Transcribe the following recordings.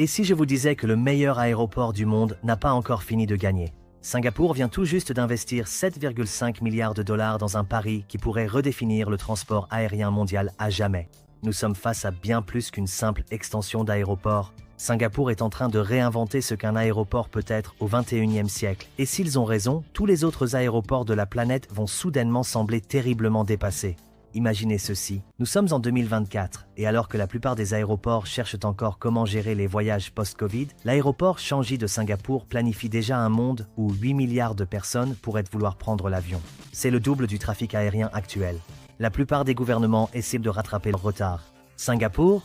Et si je vous disais que le meilleur aéroport du monde n'a pas encore fini de gagner? Singapour vient tout juste d'investir 7,5 milliards de dollars dans un pari qui pourrait redéfinir le transport aérien mondial à jamais. Nous sommes face à bien plus qu'une simple extension d'aéroport. Singapour est en train de réinventer ce qu'un aéroport peut être au XXIe siècle. Et s'ils ont raison, tous les autres aéroports de la planète vont soudainement sembler terriblement dépassés. Imaginez ceci, nous sommes en 2024, et alors que la plupart des aéroports cherchent encore comment gérer les voyages post-Covid, l'aéroport Changi de Singapour planifie déjà un monde où 8 milliards de personnes pourraient vouloir prendre l'avion. C'est le double du trafic aérien actuel. La plupart des gouvernements essaient de rattraper leur retard. Singapour,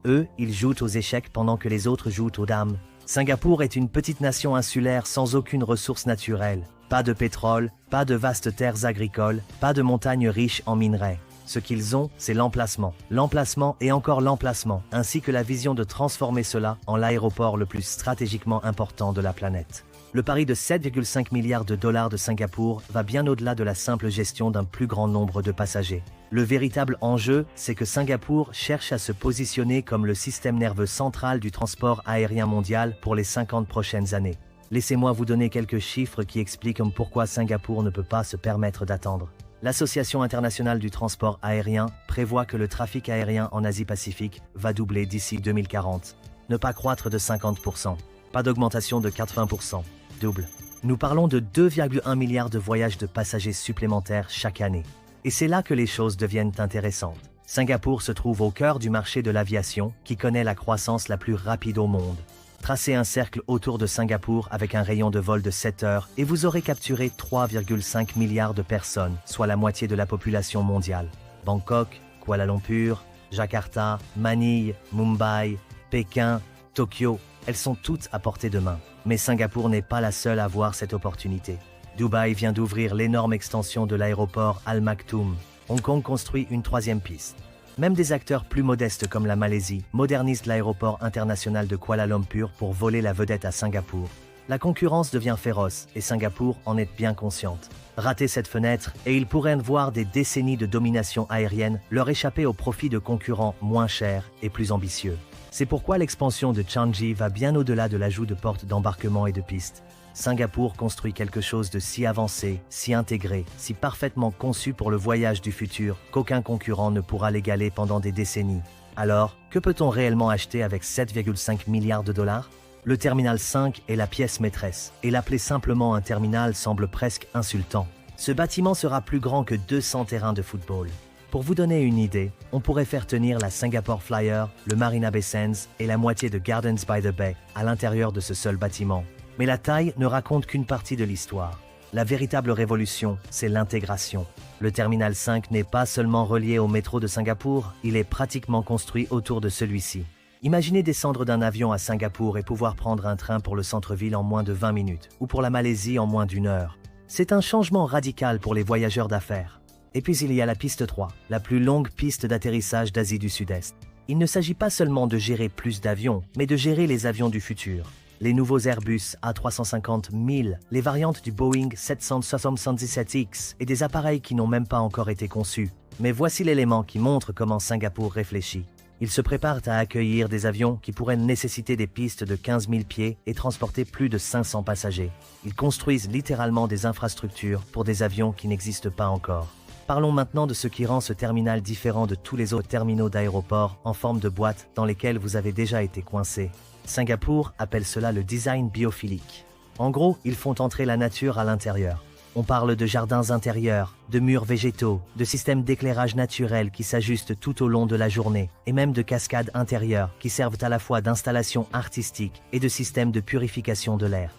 eux, ils jouent aux échecs pendant que les autres jouent aux dames. Singapour est une petite nation insulaire sans aucune ressource naturelle. Pas de pétrole, pas de vastes terres agricoles, pas de montagnes riches en minerais. Ce qu'ils ont, c'est l'emplacement. L'emplacement et encore l'emplacement, ainsi que la vision de transformer cela en l'aéroport le plus stratégiquement important de la planète. Le pari de 7,5 milliards de dollars de Singapour va bien au-delà de la simple gestion d'un plus grand nombre de passagers. Le véritable enjeu, c'est que Singapour cherche à se positionner comme le système nerveux central du transport aérien mondial pour les 50 prochaines années. Laissez-moi vous donner quelques chiffres qui expliquent pourquoi Singapour ne peut pas se permettre d'attendre. L'Association internationale du transport aérien prévoit que le trafic aérien en Asie-Pacifique va doubler d'ici 2040. Ne pas croître de 50%, pas d'augmentation de 80%, double. Nous parlons de 2,1 milliards de voyages de passagers supplémentaires chaque année. Et c'est là que les choses deviennent intéressantes. Singapour se trouve au cœur du marché de l'aviation qui connaît la croissance la plus rapide au monde. Tracez un cercle autour de Singapour avec un rayon de vol de 7 heures et vous aurez capturé 3,5 milliards de personnes, soit la moitié de la population mondiale. Bangkok, Kuala Lumpur, Jakarta, Manille, Mumbai, Pékin, Tokyo, elles sont toutes à portée de main. Mais Singapour n'est pas la seule à avoir cette opportunité. Dubaï vient d'ouvrir l'énorme extension de l'aéroport Al Maktoum. Hong Kong construit une troisième piste. Même des acteurs plus modestes comme la Malaisie modernisent l'aéroport international de Kuala Lumpur pour voler la vedette à Singapour. La concurrence devient féroce et Singapour en est bien consciente. Ratez cette fenêtre et ils pourraient voir des décennies de domination aérienne leur échapper au profit de concurrents moins chers et plus ambitieux. C'est pourquoi l'expansion de Changi va bien au-delà de l'ajout de portes d'embarquement et de pistes. Singapour construit quelque chose de si avancé, si intégré, si parfaitement conçu pour le voyage du futur qu'aucun concurrent ne pourra l'égaler pendant des décennies. Alors, que peut-on réellement acheter avec 7,5 milliards de dollars? Le Terminal 5 est la pièce maîtresse, et l'appeler simplement un terminal semble presque insultant. Ce bâtiment sera plus grand que 200 terrains de football. Pour vous donner une idée, on pourrait faire tenir la Singapore Flyer, le Marina Bay Sands et la moitié de Gardens by the Bay à l'intérieur de ce seul bâtiment. Mais la taille ne raconte qu'une partie de l'histoire. La véritable révolution, c'est l'intégration. Le Terminal 5 n'est pas seulement relié au métro de Singapour, il est pratiquement construit autour de celui-ci. Imaginez descendre d'un avion à Singapour et pouvoir prendre un train pour le centre-ville en moins de 20 minutes, ou pour la Malaisie en moins d'1 heure. C'est un changement radical pour les voyageurs d'affaires. Et puis il y a la piste 3, la plus longue piste d'atterrissage d'Asie du Sud-Est. Il ne s'agit pas seulement de gérer plus d'avions, mais de gérer les avions du futur. Les nouveaux Airbus A350-1000, les variantes du Boeing 777X et des appareils qui n'ont même pas encore été conçus. Mais voici l'élément qui montre comment Singapour réfléchit. Ils se préparent à accueillir des avions qui pourraient nécessiter des pistes de 15 000 pieds et transporter plus de 500 passagers. Ils construisent littéralement des infrastructures pour des avions qui n'existent pas encore. Parlons maintenant de ce qui rend ce terminal différent de tous les autres terminaux d'aéroports en forme de boîte dans lesquels vous avez déjà été coincé. Singapour appelle cela le design biophilique. En gros, ils font entrer la nature à l'intérieur. On parle de jardins intérieurs, de murs végétaux, de systèmes d'éclairage naturel qui s'ajustent tout au long de la journée, et même de cascades intérieures qui servent à la fois d'installations artistiques et de systèmes de purification de l'air.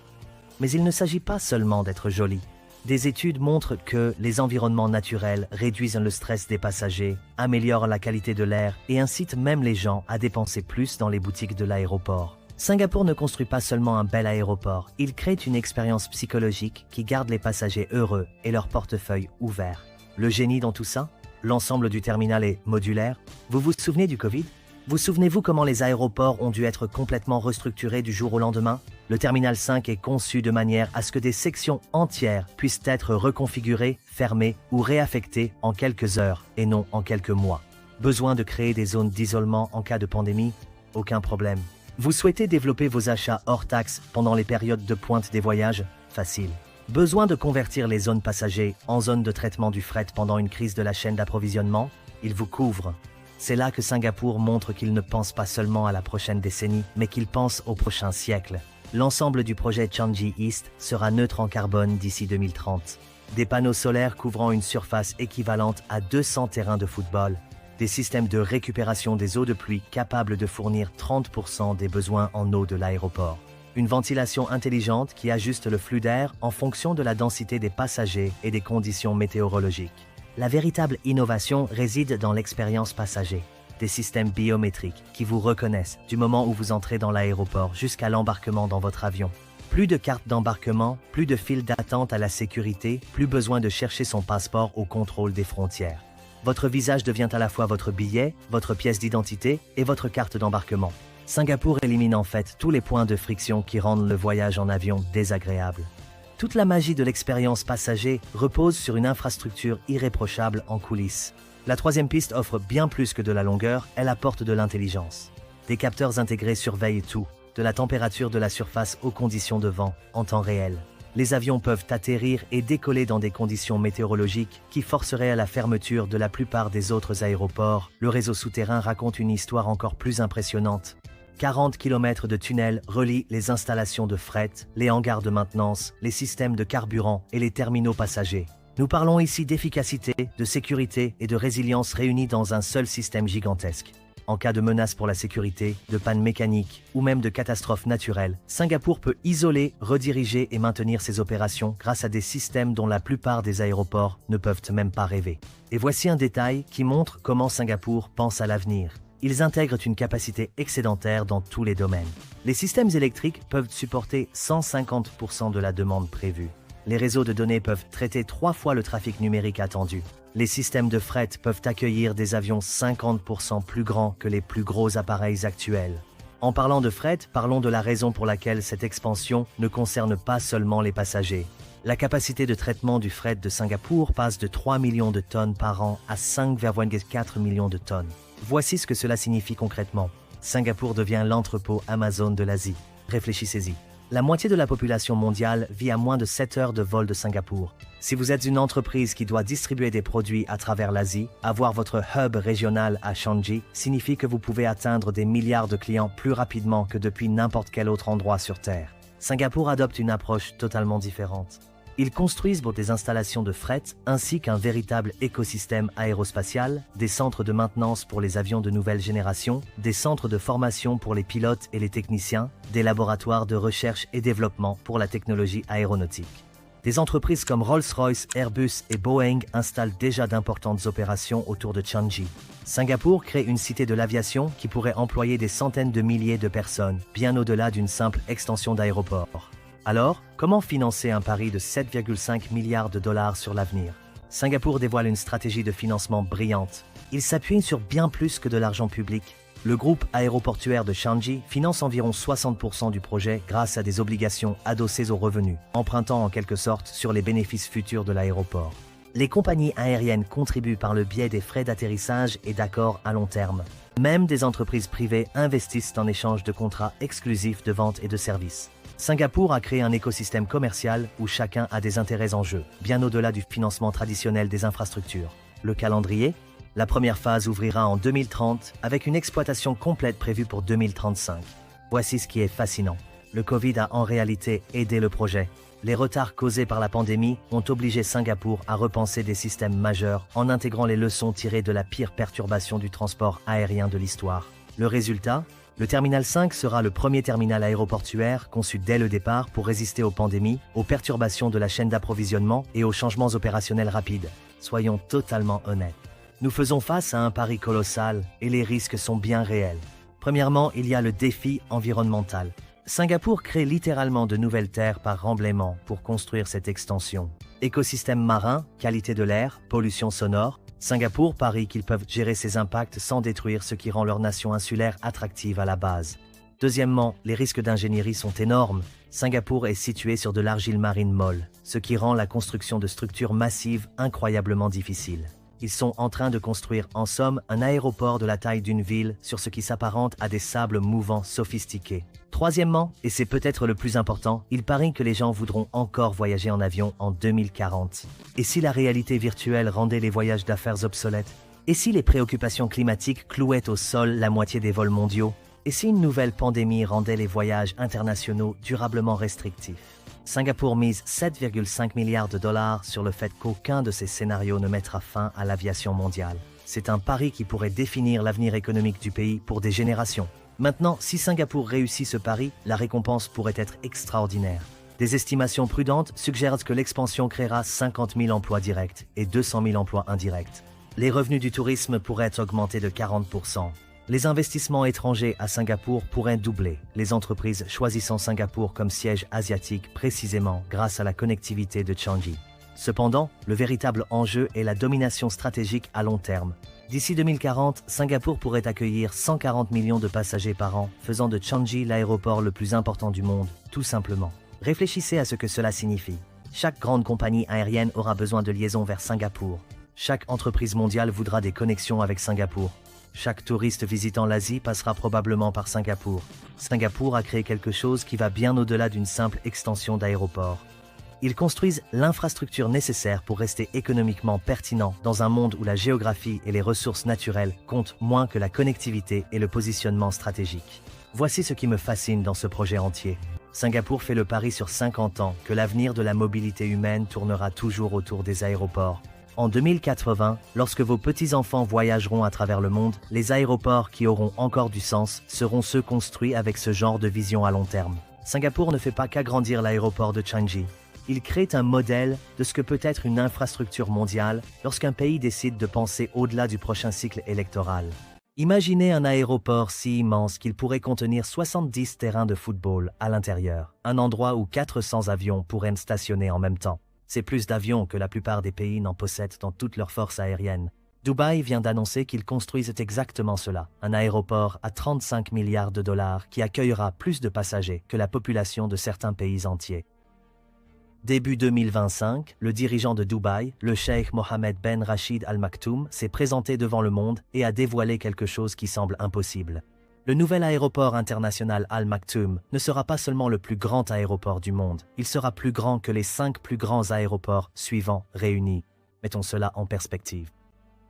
Mais il ne s'agit pas seulement d'être joli. Des études montrent que les environnements naturels réduisent le stress des passagers, améliorent la qualité de l'air et incitent même les gens à dépenser plus dans les boutiques de l'aéroport. Singapour ne construit pas seulement un bel aéroport, il crée une expérience psychologique qui garde les passagers heureux et leur portefeuille ouvert. Le génie dans tout ça? L'ensemble du terminal est modulaire. Vous vous souvenez du Covid? Vous souvenez-vous comment les aéroports ont dû être complètement restructurés du jour au lendemain? Le Terminal 5 est conçu de manière à ce que des sections entières puissent être reconfigurées, fermées ou réaffectées en quelques heures et non en quelques mois. Besoin de créer des zones d'isolement en cas de pandémie? Aucun problème. Vous souhaitez développer vos achats hors taxes pendant les périodes de pointe des voyages? Facile. Besoin de convertir les zones passagers en zones de traitement du fret pendant une crise de la chaîne d'approvisionnement? Il vous couvre. C'est là que Singapour montre qu'il ne pense pas seulement à la prochaine décennie, mais qu'il pense au prochain siècle. L'ensemble du projet Changi East sera neutre en carbone d'ici 2030. Des panneaux solaires couvrant une surface équivalente à 200 terrains de football. Des systèmes de récupération des eaux de pluie capables de fournir 30% des besoins en eau de l'aéroport. Une ventilation intelligente qui ajuste le flux d'air en fonction de la densité des passagers et des conditions météorologiques. La véritable innovation réside dans l'expérience passager. Des systèmes biométriques qui vous reconnaissent du moment où vous entrez dans l'aéroport jusqu'à l'embarquement dans votre avion. Plus de cartes d'embarquement, plus de files d'attente à la sécurité, plus besoin de chercher son passeport au contrôle des frontières. Votre visage devient à la fois votre billet, votre pièce d'identité et votre carte d'embarquement. Singapour élimine en fait tous les points de friction qui rendent le voyage en avion désagréable. Toute la magie de l'expérience passager repose sur une infrastructure irréprochable en coulisses. La troisième piste offre bien plus que de la longueur, elle apporte de l'intelligence. Des capteurs intégrés surveillent tout, de la température de la surface aux conditions de vent, en temps réel. Les avions peuvent atterrir et décoller dans des conditions météorologiques qui forceraient à la fermeture de la plupart des autres aéroports. Le réseau souterrain raconte une histoire encore plus impressionnante. 40 km de tunnels relient les installations de fret, les hangars de maintenance, les systèmes de carburant et les terminaux passagers. Nous parlons ici d'efficacité, de sécurité et de résilience réunis dans un seul système gigantesque. En cas de menace pour la sécurité, de panne mécanique ou même de catastrophe naturelle, Singapour peut isoler, rediriger et maintenir ses opérations grâce à des systèmes dont la plupart des aéroports ne peuvent même pas rêver. Et voici un détail qui montre comment Singapour pense à l'avenir. Ils intègrent une capacité excédentaire dans tous les domaines. Les systèmes électriques peuvent supporter 150% de la demande prévue. Les réseaux de données peuvent traiter 3 fois le trafic numérique attendu. Les systèmes de fret peuvent accueillir des avions 50% plus grands que les plus gros appareils actuels. En parlant de fret, parlons de la raison pour laquelle cette expansion ne concerne pas seulement les passagers. La capacité de traitement du fret de Singapour passe de 3 millions de tonnes par an à 5,4 millions de tonnes. Voici ce que cela signifie concrètement. Singapour devient l'entrepôt Amazon de l'Asie. Réfléchissez-y. La moitié de la population mondiale vit à moins de 7 heures de vol de Singapour. Si vous êtes une entreprise qui doit distribuer des produits à travers l'Asie, avoir votre hub régional à Changi signifie que vous pouvez atteindre des milliards de clients plus rapidement que depuis n'importe quel autre endroit sur Terre. Singapour adopte une approche totalement différente. Ils construisent des installations de fret ainsi qu'un véritable écosystème aérospatial, des centres de maintenance pour les avions de nouvelle génération, des centres de formation pour les pilotes et les techniciens, des laboratoires de recherche et développement pour la technologie aéronautique. Des entreprises comme Rolls-Royce, Airbus et Boeing installent déjà d'importantes opérations autour de Changi. Singapour crée une cité de l'aviation qui pourrait employer des centaines de milliers de personnes, bien au-delà d'une simple extension d'aéroport. Alors, comment financer un pari de 7,5 milliards de dollars sur l'avenir? Singapour dévoile une stratégie de financement brillante. Il s'appuie sur bien plus que de l'argent public. Le groupe aéroportuaire de Changi finance environ 60% du projet grâce à des obligations adossées aux revenus, empruntant en quelque sorte sur les bénéfices futurs de l'aéroport. Les compagnies aériennes contribuent par le biais des frais d'atterrissage et d'accords à long terme. Même des entreprises privées investissent en échange de contrats exclusifs de vente et de services. Singapour a créé un écosystème commercial où chacun a des intérêts en jeu, bien au-delà du financement traditionnel des infrastructures. Le calendrier? La première phase ouvrira en 2030 avec une exploitation complète prévue pour 2035. Voici ce qui est fascinant. Le Covid a en réalité aidé le projet. Les retards causés par la pandémie ont obligé Singapour à repenser des systèmes majeurs en intégrant les leçons tirées de la pire perturbation du transport aérien de l'histoire. Le résultat? Le Terminal 5 sera le premier terminal aéroportuaire conçu dès le départ pour résister aux pandémies, aux perturbations de la chaîne d'approvisionnement et aux changements opérationnels rapides. Soyons totalement honnêtes. Nous faisons face à un pari colossal et les risques sont bien réels. Premièrement, il y a le défi environnemental. Singapour crée littéralement de nouvelles terres par remblaiement pour construire cette extension. Écosystème marin, qualité de l'air, pollution sonore. Singapour parie qu'ils peuvent gérer ces impacts sans détruire ce qui rend leur nation insulaire attractive à la base. Deuxièmement, les risques d'ingénierie sont énormes. Singapour est situé sur de l'argile marine molle, ce qui rend la construction de structures massives incroyablement difficile. Ils sont en train de construire en somme un aéroport de la taille d'une ville sur ce qui s'apparente à des sables mouvants sophistiqués. Troisièmement, et c'est peut-être le plus important, il paraît que les gens voudront encore voyager en avion en 2040. Et si la réalité virtuelle rendait les voyages d'affaires obsolètes? Et si les préoccupations climatiques clouaient au sol la moitié des vols mondiaux? Et si une nouvelle pandémie rendait les voyages internationaux durablement restrictifs? Singapour mise 7,5 milliards de dollars sur le fait qu'aucun de ces scénarios ne mettra fin à l'aviation mondiale. C'est un pari qui pourrait définir l'avenir économique du pays pour des générations. Maintenant, si Singapour réussit ce pari, la récompense pourrait être extraordinaire. Des estimations prudentes suggèrent que l'expansion créera 50 000 emplois directs et 200 000 emplois indirects. Les revenus du tourisme pourraient augmenter de 40%. Les investissements étrangers à Singapour pourraient doubler, les entreprises choisissant Singapour comme siège asiatique précisément grâce à la connectivité de Changi. Cependant, le véritable enjeu est la domination stratégique à long terme. D'ici 2040, Singapour pourrait accueillir 140 millions de passagers par an, faisant de Changi l'aéroport le plus important du monde, tout simplement. Réfléchissez à ce que cela signifie. Chaque grande compagnie aérienne aura besoin de liaisons vers Singapour. Chaque entreprise mondiale voudra des connexions avec Singapour. Chaque touriste visitant l'Asie passera probablement par Singapour. Singapour a créé quelque chose qui va bien au-delà d'une simple extension d'aéroport. Ils construisent l'infrastructure nécessaire pour rester économiquement pertinents dans un monde où la géographie et les ressources naturelles comptent moins que la connectivité et le positionnement stratégique. Voici ce qui me fascine dans ce projet entier. Singapour fait le pari sur 50 ans que l'avenir de la mobilité humaine tournera toujours autour des aéroports. En 2080, lorsque vos petits-enfants voyageront à travers le monde, les aéroports qui auront encore du sens seront ceux construits avec ce genre de vision à long terme. Singapour ne fait pas qu'agrandir l'aéroport de Changi. Il crée un modèle de ce que peut être une infrastructure mondiale lorsqu'un pays décide de penser au-delà du prochain cycle électoral. Imaginez un aéroport si immense qu'il pourrait contenir 70 terrains de football à l'intérieur, un endroit où 400 avions pourraient stationner en même temps. C'est plus d'avions que la plupart des pays n'en possèdent dans toute leur force aérienne. Dubaï vient d'annoncer qu'ils construisent exactement cela, un aéroport à 35 milliards de dollars qui accueillera plus de passagers que la population de certains pays entiers. Début 2025, le dirigeant de Dubaï, le cheikh Mohammed Ben Rachid Al Maktoum, s'est présenté devant le monde et a dévoilé quelque chose qui semble impossible. Le nouvel aéroport international Al Maktoum ne sera pas seulement le plus grand aéroport du monde, il sera plus grand que les 5 plus grands aéroports suivants réunis. Mettons cela en perspective.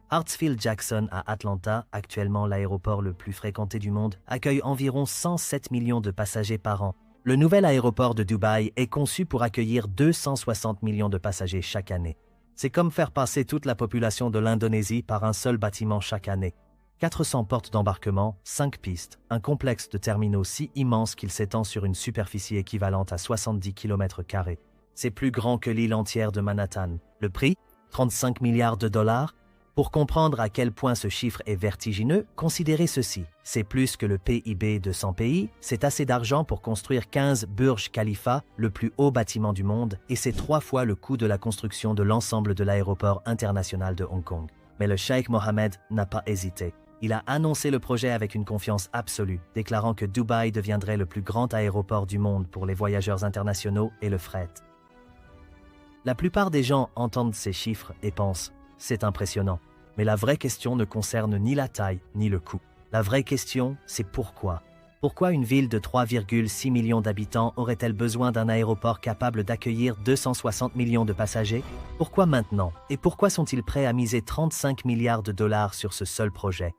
Hartsfield-Jackson à Atlanta, actuellement l'aéroport le plus fréquenté du monde, accueille environ 107 millions de passagers par an. Le nouvel aéroport de Dubaï est conçu pour accueillir 260 millions de passagers chaque année. C'est comme faire passer toute la population de l'Indonésie par un seul bâtiment chaque année. 400 portes d'embarquement, 5 pistes, un complexe de terminaux si immense qu'il s'étend sur une superficie équivalente à 70 km². C'est plus grand que l'île entière de Manhattan. Le prix? 35 milliards de dollars? Pour comprendre à quel point ce chiffre est vertigineux, considérez ceci. C'est plus que le PIB de 100 pays, c'est assez d'argent pour construire 15 Burj Khalifa, le plus haut bâtiment du monde, et c'est 3 fois le coût de la construction de l'ensemble de l'aéroport international de Hong Kong. Mais le cheikh Mohammed n'a pas hésité. Il a annoncé le projet avec une confiance absolue, déclarant que Dubaï deviendrait le plus grand aéroport du monde pour les voyageurs internationaux et le fret. La plupart des gens entendent ces chiffres et pensent « c'est impressionnant ». Mais la vraie question ne concerne ni la taille ni le coût. La vraie question, c'est pourquoi. Pourquoi une ville de 3,6 millions d'habitants aurait-elle besoin d'un aéroport capable d'accueillir 260 millions de passagers? Pourquoi maintenant? Et pourquoi sont-ils prêts à miser 35 milliards de dollars sur ce seul projet?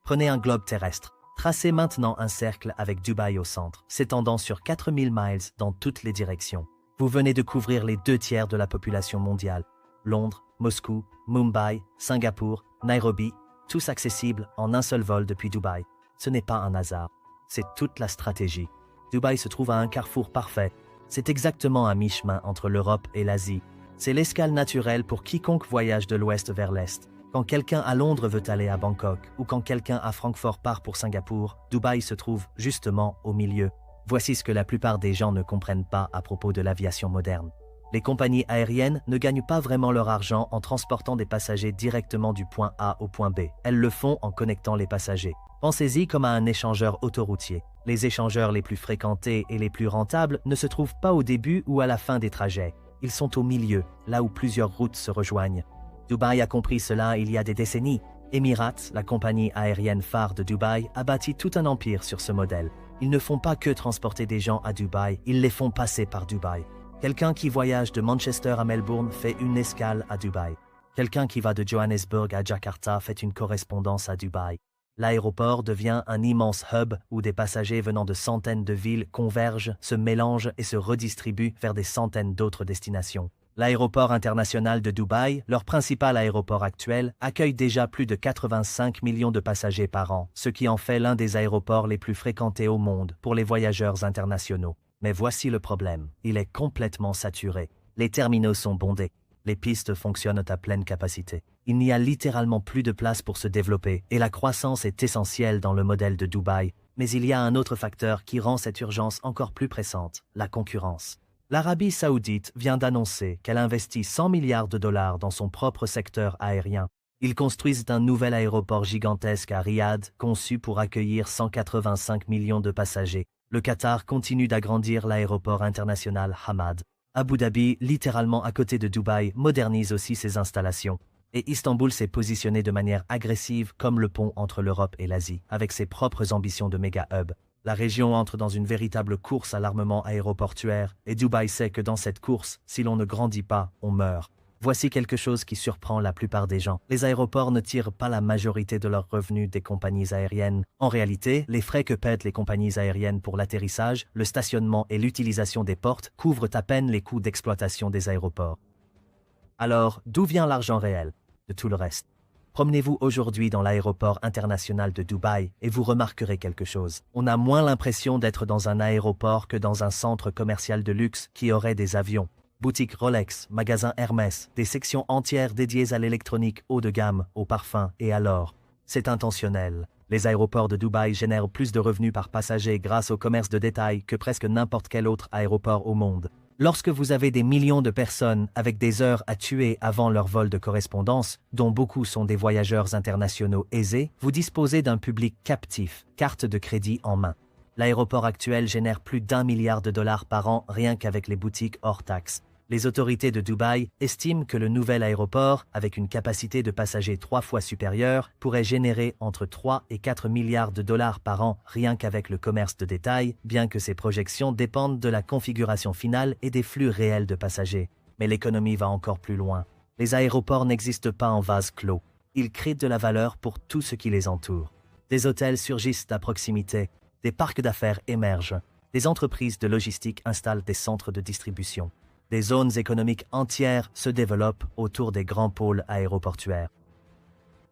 Prenez un globe terrestre. Tracez maintenant un cercle avec Dubaï au centre, s'étendant sur 4000 miles dans toutes les directions. Vous venez de couvrir les 2 tiers de la population mondiale. Londres, Moscou, Mumbai, Singapour, Nairobi, tous accessibles en un seul vol depuis Dubaï. Ce n'est pas un hasard, c'est toute la stratégie. Dubaï se trouve à un carrefour parfait. C'est exactement à mi-chemin entre l'Europe et l'Asie. C'est l'escale naturelle pour quiconque voyage de l'ouest vers l'est. Quand quelqu'un à Londres veut aller à Bangkok ou quand quelqu'un à Francfort part pour Singapour, Dubaï se trouve justement au milieu. Voici ce que la plupart des gens ne comprennent pas à propos de l'aviation moderne. Les compagnies aériennes ne gagnent pas vraiment leur argent en transportant des passagers directement du point A au point B. Elles le font en connectant les passagers. Pensez-y comme à un échangeur autoroutier. Les échangeurs les plus fréquentés et les plus rentables ne se trouvent pas au début ou à la fin des trajets. Ils sont au milieu, là où plusieurs routes se rejoignent. Dubaï a compris cela il y a des décennies. Emirates, la compagnie aérienne phare de Dubaï, a bâti tout un empire sur ce modèle. Ils ne font pas que transporter des gens à Dubaï, ils les font passer par Dubaï. Quelqu'un qui voyage de Manchester à Melbourne fait une escale à Dubaï. Quelqu'un qui va de Johannesburg à Jakarta fait une correspondance à Dubaï. L'aéroport devient un immense hub où des passagers venant de centaines de villes convergent, se mélangent et se redistribuent vers des centaines d'autres destinations. L'aéroport international de Dubaï, leur principal aéroport actuel, accueille déjà plus de 85 millions de passagers par an, ce qui en fait l'un des aéroports les plus fréquentés au monde pour les voyageurs internationaux. Mais voici le problème, il est complètement saturé. Les terminaux sont bondés. Les pistes fonctionnent à pleine capacité. Il n'y a littéralement plus de place pour se développer et la croissance est essentielle dans le modèle de Dubaï. Mais il y a un autre facteur qui rend cette urgence encore plus pressante, la concurrence. L'Arabie saoudite vient d'annoncer qu'elle investit 100 milliards de dollars dans son propre secteur aérien. Ils construisent un nouvel aéroport gigantesque à Riyad, conçu pour accueillir 185 millions de passagers. Le Qatar continue d'agrandir l'aéroport international Hamad. Abu Dhabi, littéralement à côté de Dubaï, modernise aussi ses installations. Et Istanbul s'est positionné de manière agressive comme le pont entre l'Europe et l'Asie, avec ses propres ambitions de méga-hub. La région entre dans une véritable course à l'armement aéroportuaire, et Dubaï sait que dans cette course, si l'on ne grandit pas, on meurt. Voici quelque chose qui surprend la plupart des gens. Les aéroports ne tirent pas la majorité de leurs revenus des compagnies aériennes. En réalité, les frais que paient les compagnies aériennes pour l'atterrissage, le stationnement et l'utilisation des portes couvrent à peine les coûts d'exploitation des aéroports. Alors, d'où vient l'argent réel de tout le reste? Promenez-vous aujourd'hui dans l'aéroport international de Dubaï et vous remarquerez quelque chose. On a moins l'impression d'être dans un aéroport que dans un centre commercial de luxe qui aurait des avions. Boutiques Rolex, magasins Hermès, des sections entières dédiées à l'électronique haut de gamme, aux parfums et à l'or. C'est intentionnel. Les aéroports de Dubaï génèrent plus de revenus par passager grâce au commerce de détail que presque n'importe quel autre aéroport au monde. Lorsque vous avez des millions de personnes avec des heures à tuer avant leur vol de correspondance, dont beaucoup sont des voyageurs internationaux aisés, vous disposez d'un public captif, carte de crédit en main. L'aéroport actuel génère plus d'1 milliard de dollars par an rien qu'avec les boutiques hors taxes. Les autorités de Dubaï estiment que le nouvel aéroport, avec une capacité de passagers 3 fois supérieure, pourrait générer entre 3 et 4 milliards de dollars par an rien qu'avec le commerce de détail, bien que ces projections dépendent de la configuration finale et des flux réels de passagers. Mais l'économie va encore plus loin. Les aéroports n'existent pas en vase clos. Ils créent de la valeur pour tout ce qui les entoure. Des hôtels surgissent à proximité, des parcs d'affaires émergent, des entreprises de logistique installent des centres de distribution. Des zones économiques entières se développent autour des grands pôles aéroportuaires.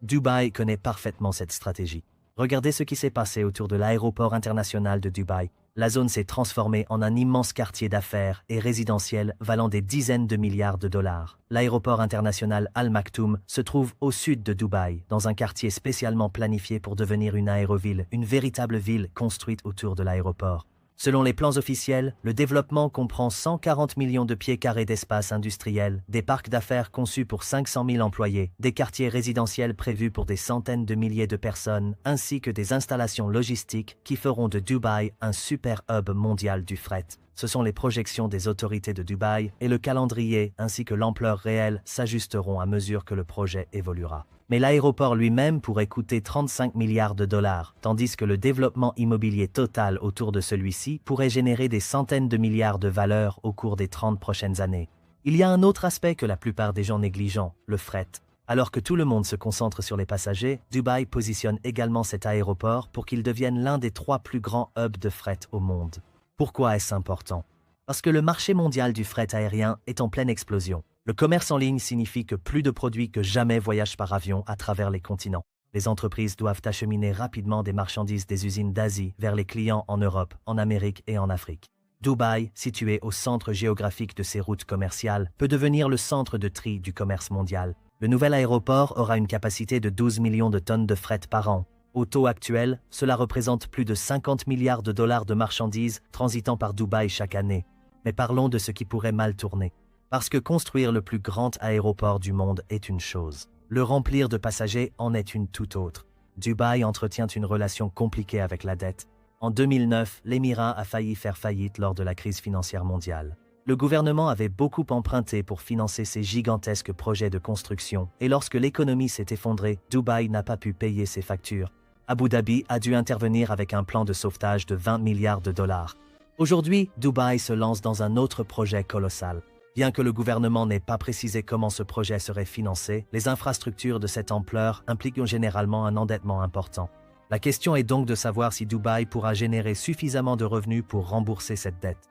Dubaï connaît parfaitement cette stratégie. Regardez ce qui s'est passé autour de l'aéroport international de Dubaï. La zone s'est transformée en un immense quartier d'affaires et résidentiel valant des dizaines de milliards de dollars. L'aéroport international Al Maktoum se trouve au sud de Dubaï, dans un quartier spécialement planifié pour devenir une aéroville, une véritable ville construite autour de l'aéroport. Selon les plans officiels, le développement comprend 140 millions de pieds carrés d'espace industriel, des parcs d'affaires conçus pour 500 000 employés, des quartiers résidentiels prévus pour des centaines de milliers de personnes, ainsi que des installations logistiques qui feront de Dubaï un super hub mondial du fret. Ce sont les projections des autorités de Dubaï et le calendrier ainsi que l'ampleur réelle s'ajusteront à mesure que le projet évoluera. Mais l'aéroport lui-même pourrait coûter 35 milliards de dollars, tandis que le développement immobilier total autour de celui-ci pourrait générer des centaines de milliards de valeurs au cours des 30 prochaines années. Il y a un autre aspect que la plupart des gens négligent, le fret. Alors que tout le monde se concentre sur les passagers, Dubaï positionne également cet aéroport pour qu'il devienne l'un des 3 plus grands hubs de fret au monde. Pourquoi est-ce important? Parce que le marché mondial du fret aérien est en pleine explosion. Le commerce en ligne signifie que plus de produits que jamais voyagent par avion à travers les continents. Les entreprises doivent acheminer rapidement des marchandises des usines d'Asie vers les clients en Europe, en Amérique et en Afrique. Dubaï, situé au centre géographique de ces routes commerciales, peut devenir le centre de tri du commerce mondial. Le nouvel aéroport aura une capacité de 12 millions de tonnes de fret par an. Au taux actuel, cela représente plus de 50 milliards de dollars de marchandises transitant par Dubaï chaque année. Mais parlons de ce qui pourrait mal tourner. Parce que construire le plus grand aéroport du monde est une chose. Le remplir de passagers en est une toute autre. Dubaï entretient une relation compliquée avec la dette. En 2009, l'Émirat a failli faire faillite lors de la crise financière mondiale. Le gouvernement avait beaucoup emprunté pour financer ces gigantesques projets de construction, et lorsque l'économie s'est effondrée, Dubaï n'a pas pu payer ses factures. Abu Dhabi a dû intervenir avec un plan de sauvetage de 20 milliards de dollars. Aujourd'hui, Dubaï se lance dans un autre projet colossal. Bien que le gouvernement n'ait pas précisé comment ce projet serait financé, les infrastructures de cette ampleur impliquent généralement un endettement important. La question est donc de savoir si Dubaï pourra générer suffisamment de revenus pour rembourser cette dette.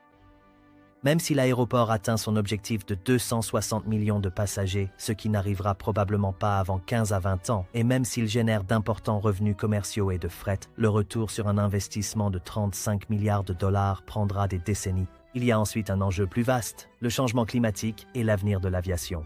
Même si l'aéroport atteint son objectif de 260 millions de passagers, ce qui n'arrivera probablement pas avant 15 à 20 ans, et même s'il génère d'importants revenus commerciaux et de fret, le retour sur un investissement de 35 milliards de dollars prendra des décennies. Il y a ensuite un enjeu plus vaste, le changement climatique et l'avenir de l'aviation.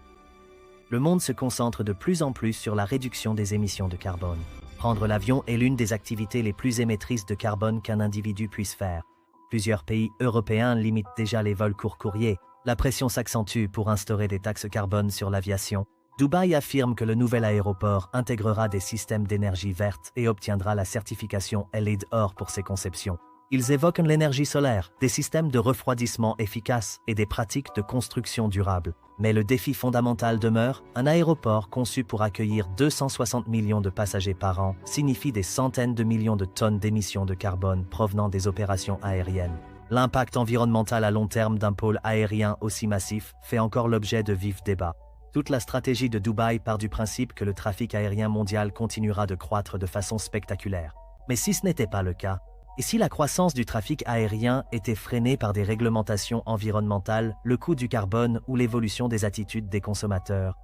Le monde se concentre de plus en plus sur la réduction des émissions de carbone. Prendre l'avion est l'une des activités les plus émettrices de carbone qu'un individu puisse faire. Plusieurs pays européens limitent déjà les vols court-courriers. La pression s'accentue pour instaurer des taxes carbone sur l'aviation. Dubaï affirme que le nouvel aéroport intégrera des systèmes d'énergie verte et obtiendra la certification LEED Or pour ses conceptions. Ils évoquent l'énergie solaire, des systèmes de refroidissement efficaces et des pratiques de construction durable. Mais le défi fondamental demeure, un aéroport conçu pour accueillir 260 millions de passagers par an signifie des centaines de millions de tonnes d'émissions de carbone provenant des opérations aériennes. L'impact environnemental à long terme d'un pôle aérien aussi massif fait encore l'objet de vifs débats. Toute la stratégie de Dubaï part du principe que le trafic aérien mondial continuera de croître de façon spectaculaire. Mais si ce n'était pas le cas, et si la croissance du trafic aérien était freinée par des réglementations environnementales, le coût du carbone ou l'évolution des attitudes des consommateurs?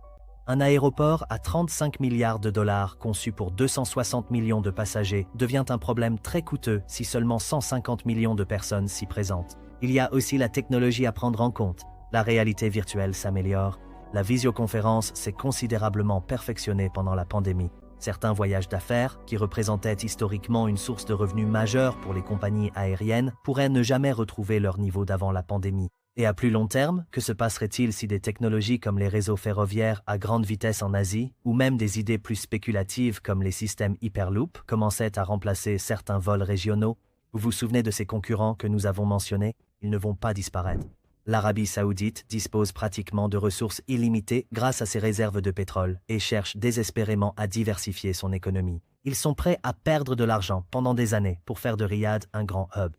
Un aéroport à 35 milliards de dollars conçu pour 260 millions de passagers devient un problème très coûteux si seulement 150 millions de personnes s'y présentent. Il y a aussi la technologie à prendre en compte. La réalité virtuelle s'améliore. La visioconférence s'est considérablement perfectionnée pendant la pandémie. Certains voyages d'affaires, qui représentaient historiquement une source de revenus majeure pour les compagnies aériennes, pourraient ne jamais retrouver leur niveau d'avant la pandémie. Et à plus long terme, que se passerait-il si des technologies comme les réseaux ferroviaires à grande vitesse en Asie, ou même des idées plus spéculatives comme les systèmes Hyperloop, commençaient à remplacer certains vols régionaux? Vous vous souvenez de ces concurrents que nous avons mentionnés? Ils ne vont pas disparaître. L'Arabie saoudite dispose pratiquement de ressources illimitées grâce à ses réserves de pétrole et cherche désespérément à diversifier son économie. Ils sont prêts à perdre de l'argent pendant des années pour faire de Riyad un grand hub.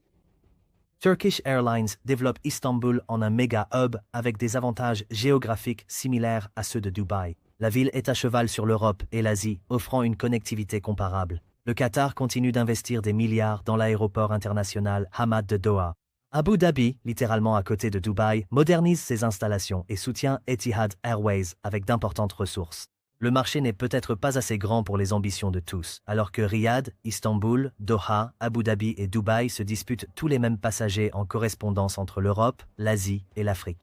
Turkish Airlines développe Istanbul en un méga hub avec des avantages géographiques similaires à ceux de Dubaï. La ville est à cheval sur l'Europe et l'Asie, offrant une connectivité comparable. Le Qatar continue d'investir des milliards dans l'aéroport international Hamad de Doha. Abu Dhabi, littéralement à côté de Dubaï, modernise ses installations et soutient Etihad Airways avec d'importantes ressources. Le marché n'est peut-être pas assez grand pour les ambitions de tous, alors que Riyad, Istanbul, Doha, Abu Dhabi et Dubaï se disputent tous les mêmes passagers en correspondance entre l'Europe, l'Asie et l'Afrique.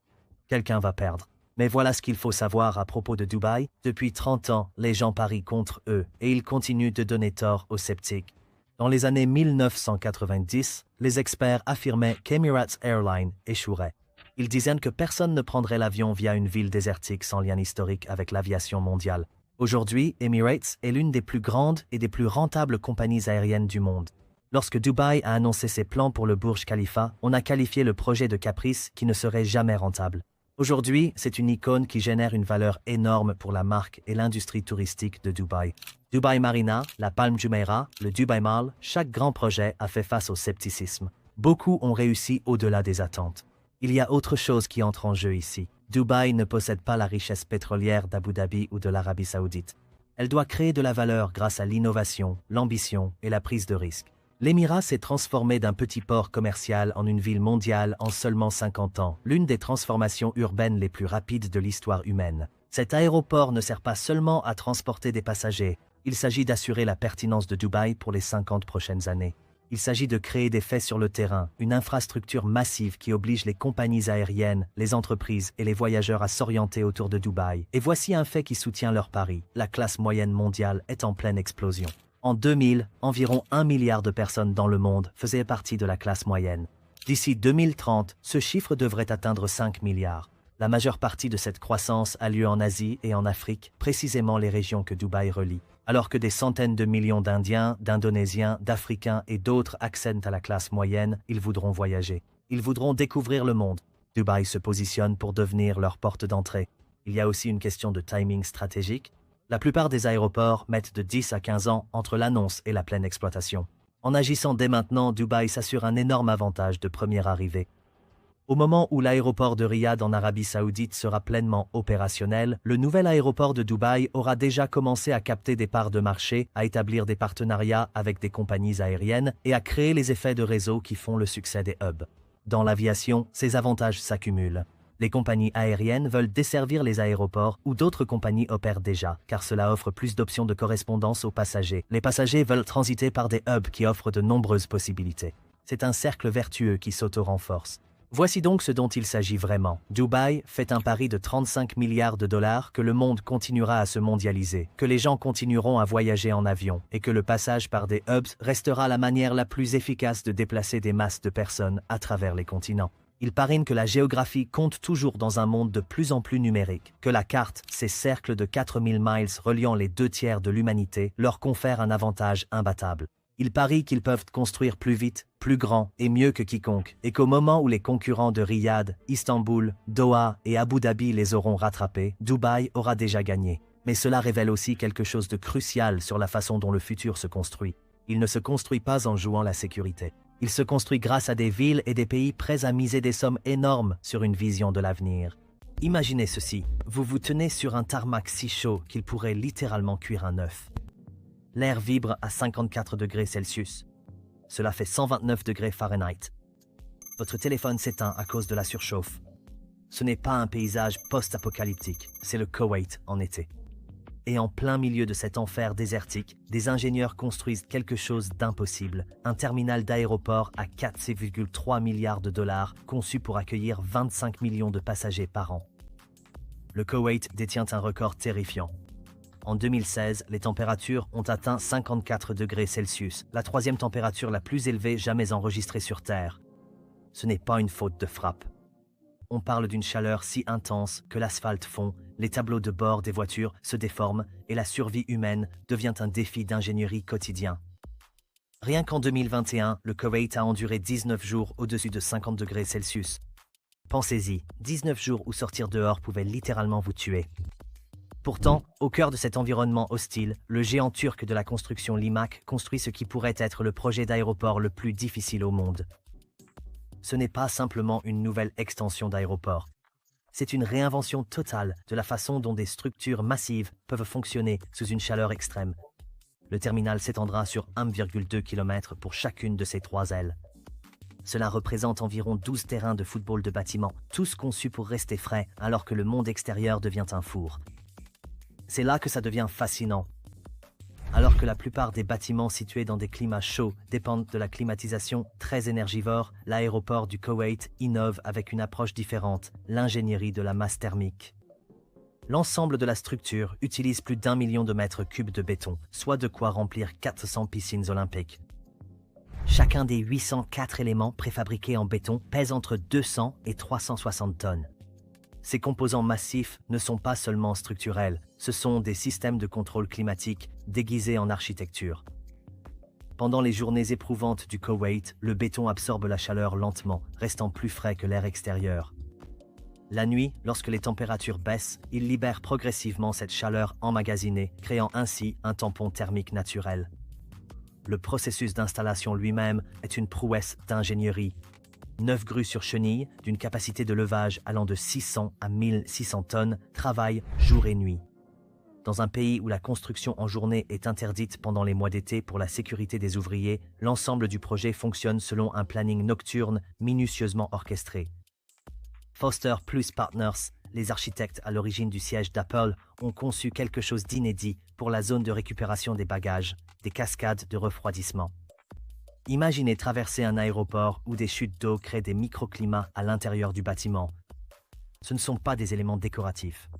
Quelqu'un va perdre. Mais voilà ce qu'il faut savoir à propos de Dubaï. Depuis 30 ans, les gens parient contre eux et ils continuent de donner tort aux sceptiques. Dans les années 1990, les experts affirmaient qu'Emirates Airlines échouerait. Ils disaient que personne ne prendrait l'avion via une ville désertique sans lien historique avec l'aviation mondiale. Aujourd'hui, Emirates est l'une des plus grandes et des plus rentables compagnies aériennes du monde. Lorsque Dubaï a annoncé ses plans pour le Burj Khalifa, on a qualifié le projet de caprice qui ne serait jamais rentable. Aujourd'hui, c'est une icône qui génère une valeur énorme pour la marque et l'industrie touristique de Dubaï. Dubaï Marina, la Palm Jumeirah, le Dubai Mall, chaque grand projet a fait face au scepticisme. Beaucoup ont réussi au-delà des attentes. Il y a autre chose qui entre en jeu ici. Dubaï ne possède pas la richesse pétrolière d'Abu Dhabi ou de l'Arabie saoudite. Elle doit créer de la valeur grâce à l'innovation, l'ambition et la prise de risque. L'Émirat s'est transformé d'un petit port commercial en une ville mondiale en seulement 50 ans, l'une des transformations urbaines les plus rapides de l'histoire humaine. Cet aéroport ne sert pas seulement à transporter des passagers, il s'agit d'assurer la pertinence de Dubaï pour les 50 prochaines années. Il s'agit de créer des faits sur le terrain, une infrastructure massive qui oblige les compagnies aériennes, les entreprises et les voyageurs à s'orienter autour de Dubaï. Et voici un fait qui soutient leur pari, la classe moyenne mondiale est en pleine explosion. En 2000, environ 1 milliard de personnes dans le monde faisaient partie de la classe moyenne. D'ici 2030, ce chiffre devrait atteindre 5 milliards. La majeure partie de cette croissance a lieu en Asie et en Afrique, précisément les régions que Dubaï relie. Alors que des centaines de millions d'Indiens, d'Indonésiens, d'Africains et d'autres accèdent à la classe moyenne, ils voudront voyager. Ils voudront découvrir le monde. Dubaï se positionne pour devenir leur porte d'entrée. Il y a aussi une question de timing stratégique. La plupart des aéroports mettent de 10 à 15 ans entre l'annonce et la pleine exploitation. En agissant dès maintenant, Dubaï s'assure un énorme avantage de première arrivée. Au moment où l'aéroport de Riyad en Arabie Saoudite sera pleinement opérationnel, le nouvel aéroport de Dubaï aura déjà commencé à capter des parts de marché, à établir des partenariats avec des compagnies aériennes et à créer les effets de réseau qui font le succès des hubs. Dans l'aviation, ces avantages s'accumulent. Les compagnies aériennes veulent desservir les aéroports où d'autres compagnies opèrent déjà, car cela offre plus d'options de correspondance aux passagers. Les passagers veulent transiter par des hubs qui offrent de nombreuses possibilités. C'est un cercle vertueux qui s'auto-renforce. Voici donc ce dont il s'agit vraiment. Dubaï fait un pari de 35 milliards de dollars que le monde continuera à se mondialiser, que les gens continueront à voyager en avion et que le passage par des hubs restera la manière la plus efficace de déplacer des masses de personnes à travers les continents. Il parine que la géographie compte toujours dans un monde de plus en plus numérique, que la carte, ces cercles de 4000 miles reliant les 2/3 de l'humanité, leur confère un avantage imbattable. Ils parient qu'ils peuvent construire plus vite, plus grand et mieux que quiconque, et qu'au moment où les concurrents de Riyad, Istanbul, Doha et Abu Dhabi les auront rattrapés, Dubaï aura déjà gagné. Mais cela révèle aussi quelque chose de crucial sur la façon dont le futur se construit. Il ne se construit pas en jouant la sécurité. Il se construit grâce à des villes et des pays prêts à miser des sommes énormes sur une vision de l'avenir. Imaginez ceci, vous vous tenez sur un tarmac si chaud qu'il pourrait littéralement cuire un œuf. L'air vibre à 54 degrés Celsius. Cela fait 129 degrés Fahrenheit. Votre téléphone s'éteint à cause de la surchauffe. Ce n'est pas un paysage post-apocalyptique, c'est le Koweït en été. Et en plein milieu de cet enfer désertique, des ingénieurs construisent quelque chose d'impossible, un terminal d'aéroport à 4,3 milliards de dollars conçu pour accueillir 25 millions de passagers par an. Le Koweït détient un record terrifiant. En 2016, les températures ont atteint 54 degrés Celsius, la troisième température la plus élevée jamais enregistrée sur Terre. Ce n'est pas une faute de frappe. On parle d'une chaleur si intense que l'asphalte fond, les tableaux de bord des voitures se déforment et la survie humaine devient un défi d'ingénierie quotidien. Rien qu'en 2021, le Koweït a enduré 19 jours au-dessus de 50 degrés Celsius. Pensez-y, 19 jours où sortir dehors pouvait littéralement vous tuer. Pourtant, au cœur de cet environnement hostile, le géant turc de la construction Limak construit ce qui pourrait être le projet d'aéroport le plus difficile au monde. Ce n'est pas simplement une nouvelle extension d'aéroport. C'est une réinvention totale de la façon dont des structures massives peuvent fonctionner sous une chaleur extrême. Le terminal s'étendra sur 1,2 km pour chacune de ses 3 ailes. Cela représente environ 12 terrains de football de bâtiments, tous conçus pour rester frais alors que le monde extérieur devient un four. C'est là que ça devient fascinant. Alors que la plupart des bâtiments situés dans des climats chauds dépendent de la climatisation très énergivore, l'aéroport du Koweït innove avec une approche différente, l'ingénierie de la masse thermique. L'ensemble de la structure utilise plus d'1 million de mètres cubes de béton, soit de quoi remplir 400 piscines olympiques. Chacun des 804 éléments préfabriqués en béton pèse entre 200 et 360 tonnes. Ces composants massifs ne sont pas seulement structurels, ce sont des systèmes de contrôle climatique déguisés en architecture. Pendant les journées éprouvantes du Koweït, le béton absorbe la chaleur lentement, restant plus frais que l'air extérieur. La nuit, lorsque les températures baissent, il libère progressivement cette chaleur emmagasinée, créant ainsi un tampon thermique naturel. Le processus d'installation lui-même est une prouesse d'ingénierie. 9 grues sur chenilles, d'une capacité de levage allant de 600 à 1600 tonnes, travaillent jour et nuit. Dans un pays où la construction en journée est interdite pendant les mois d'été pour la sécurité des ouvriers, l'ensemble du projet fonctionne selon un planning nocturne minutieusement orchestré. Foster Plus Partners, les architectes à l'origine du siège d'Apple, ont conçu quelque chose d'inédit pour la zone de récupération des bagages, des cascades de refroidissement. Imaginez traverser un aéroport où des chutes d'eau créent des microclimats à l'intérieur du bâtiment. Ce ne sont pas des éléments décoratifs.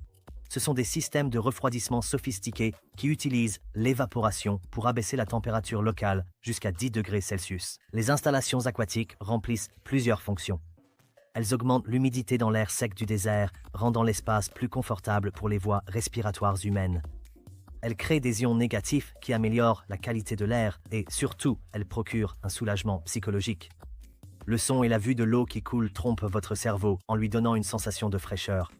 Ce sont des systèmes de refroidissement sophistiqués qui utilisent l'évaporation pour abaisser la température locale jusqu'à 10 degrés Celsius. Les installations aquatiques remplissent plusieurs fonctions. Elles augmentent l'humidité dans l'air sec du désert, rendant l'espace plus confortable pour les voies respiratoires humaines. Elles créent des ions négatifs qui améliorent la qualité de l'air et, surtout, elles procurent un soulagement psychologique. Le son et la vue de l'eau qui coule trompent votre cerveau en lui donnant une sensation de fraîcheur.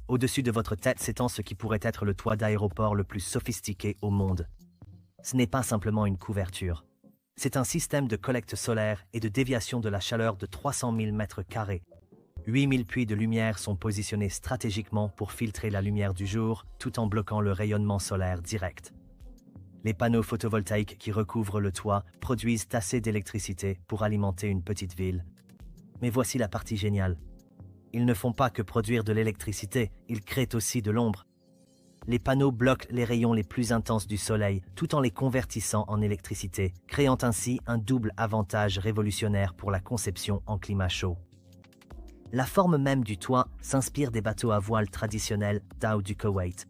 Au-dessus de votre tête s'étend ce qui pourrait être le toit d'aéroport le plus sophistiqué au monde. Ce n'est pas simplement une couverture. C'est un système de collecte solaire et de déviation de la chaleur de 300 000 mètres carrés. 8000 puits de lumière sont positionnés stratégiquement pour filtrer la lumière du jour tout en bloquant le rayonnement solaire direct. Les panneaux photovoltaïques qui recouvrent le toit produisent assez d'électricité pour alimenter une petite ville. Mais voici la partie géniale. Ils ne font pas que produire de l'électricité, ils créent aussi de l'ombre. Les panneaux bloquent les rayons les plus intenses du soleil tout en les convertissant en électricité, créant ainsi un double avantage révolutionnaire pour la conception en climat chaud. La forme même du toit s'inspire des bateaux à voile traditionnels d'Aou du Koweït.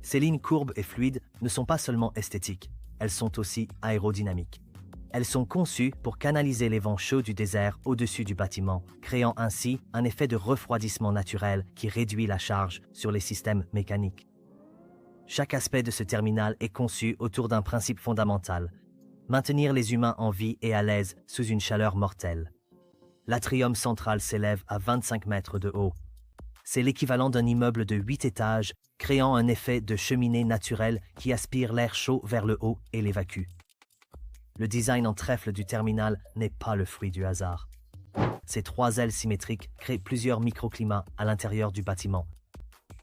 Ces lignes courbes et fluides ne sont pas seulement esthétiques, elles sont aussi aérodynamiques. Elles sont conçues pour canaliser les vents chauds du désert au-dessus du bâtiment, créant ainsi un effet de refroidissement naturel qui réduit la charge sur les systèmes mécaniques. Chaque aspect de ce terminal est conçu autour d'un principe fondamental: maintenir les humains en vie et à l'aise sous une chaleur mortelle. L'atrium central s'élève à 25 mètres de haut. C'est l'équivalent d'un immeuble de 8 étages, créant un effet de cheminée naturelle qui aspire l'air chaud vers le haut et l'évacue. Le design en trèfle du terminal n'est pas le fruit du hasard. Ces 3 ailes symétriques créent plusieurs microclimats à l'intérieur du bâtiment.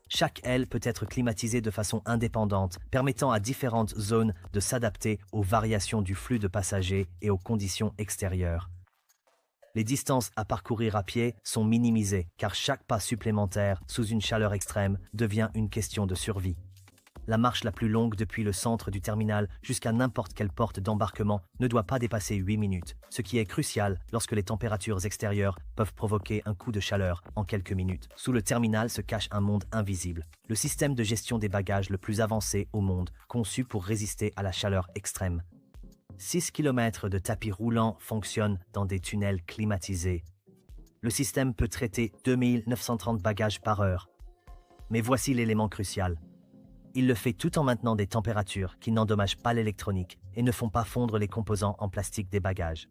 Chaque aile peut être climatisée de façon indépendante, permettant à différentes zones de s'adapter aux variations du flux de passagers et aux conditions extérieures. Les distances à parcourir à pied sont minimisées car chaque pas supplémentaire sous une chaleur extrême devient une question de survie. La marche la plus longue depuis le centre du terminal jusqu'à n'importe quelle porte d'embarquement ne doit pas dépasser 8 minutes, ce qui est crucial lorsque les températures extérieures peuvent provoquer un coup de chaleur en quelques minutes. Sous le terminal se cache un monde invisible, le système de gestion des bagages le plus avancé au monde, conçu pour résister à la chaleur extrême. 6 km de tapis roulants fonctionnent dans des tunnels climatisés. Le système peut traiter 2930 bagages par heure. Mais voici l'élément crucial. Il le fait tout en maintenant des températures qui n'endommagent pas l'électronique et ne font pas fondre les composants en plastique des bagages.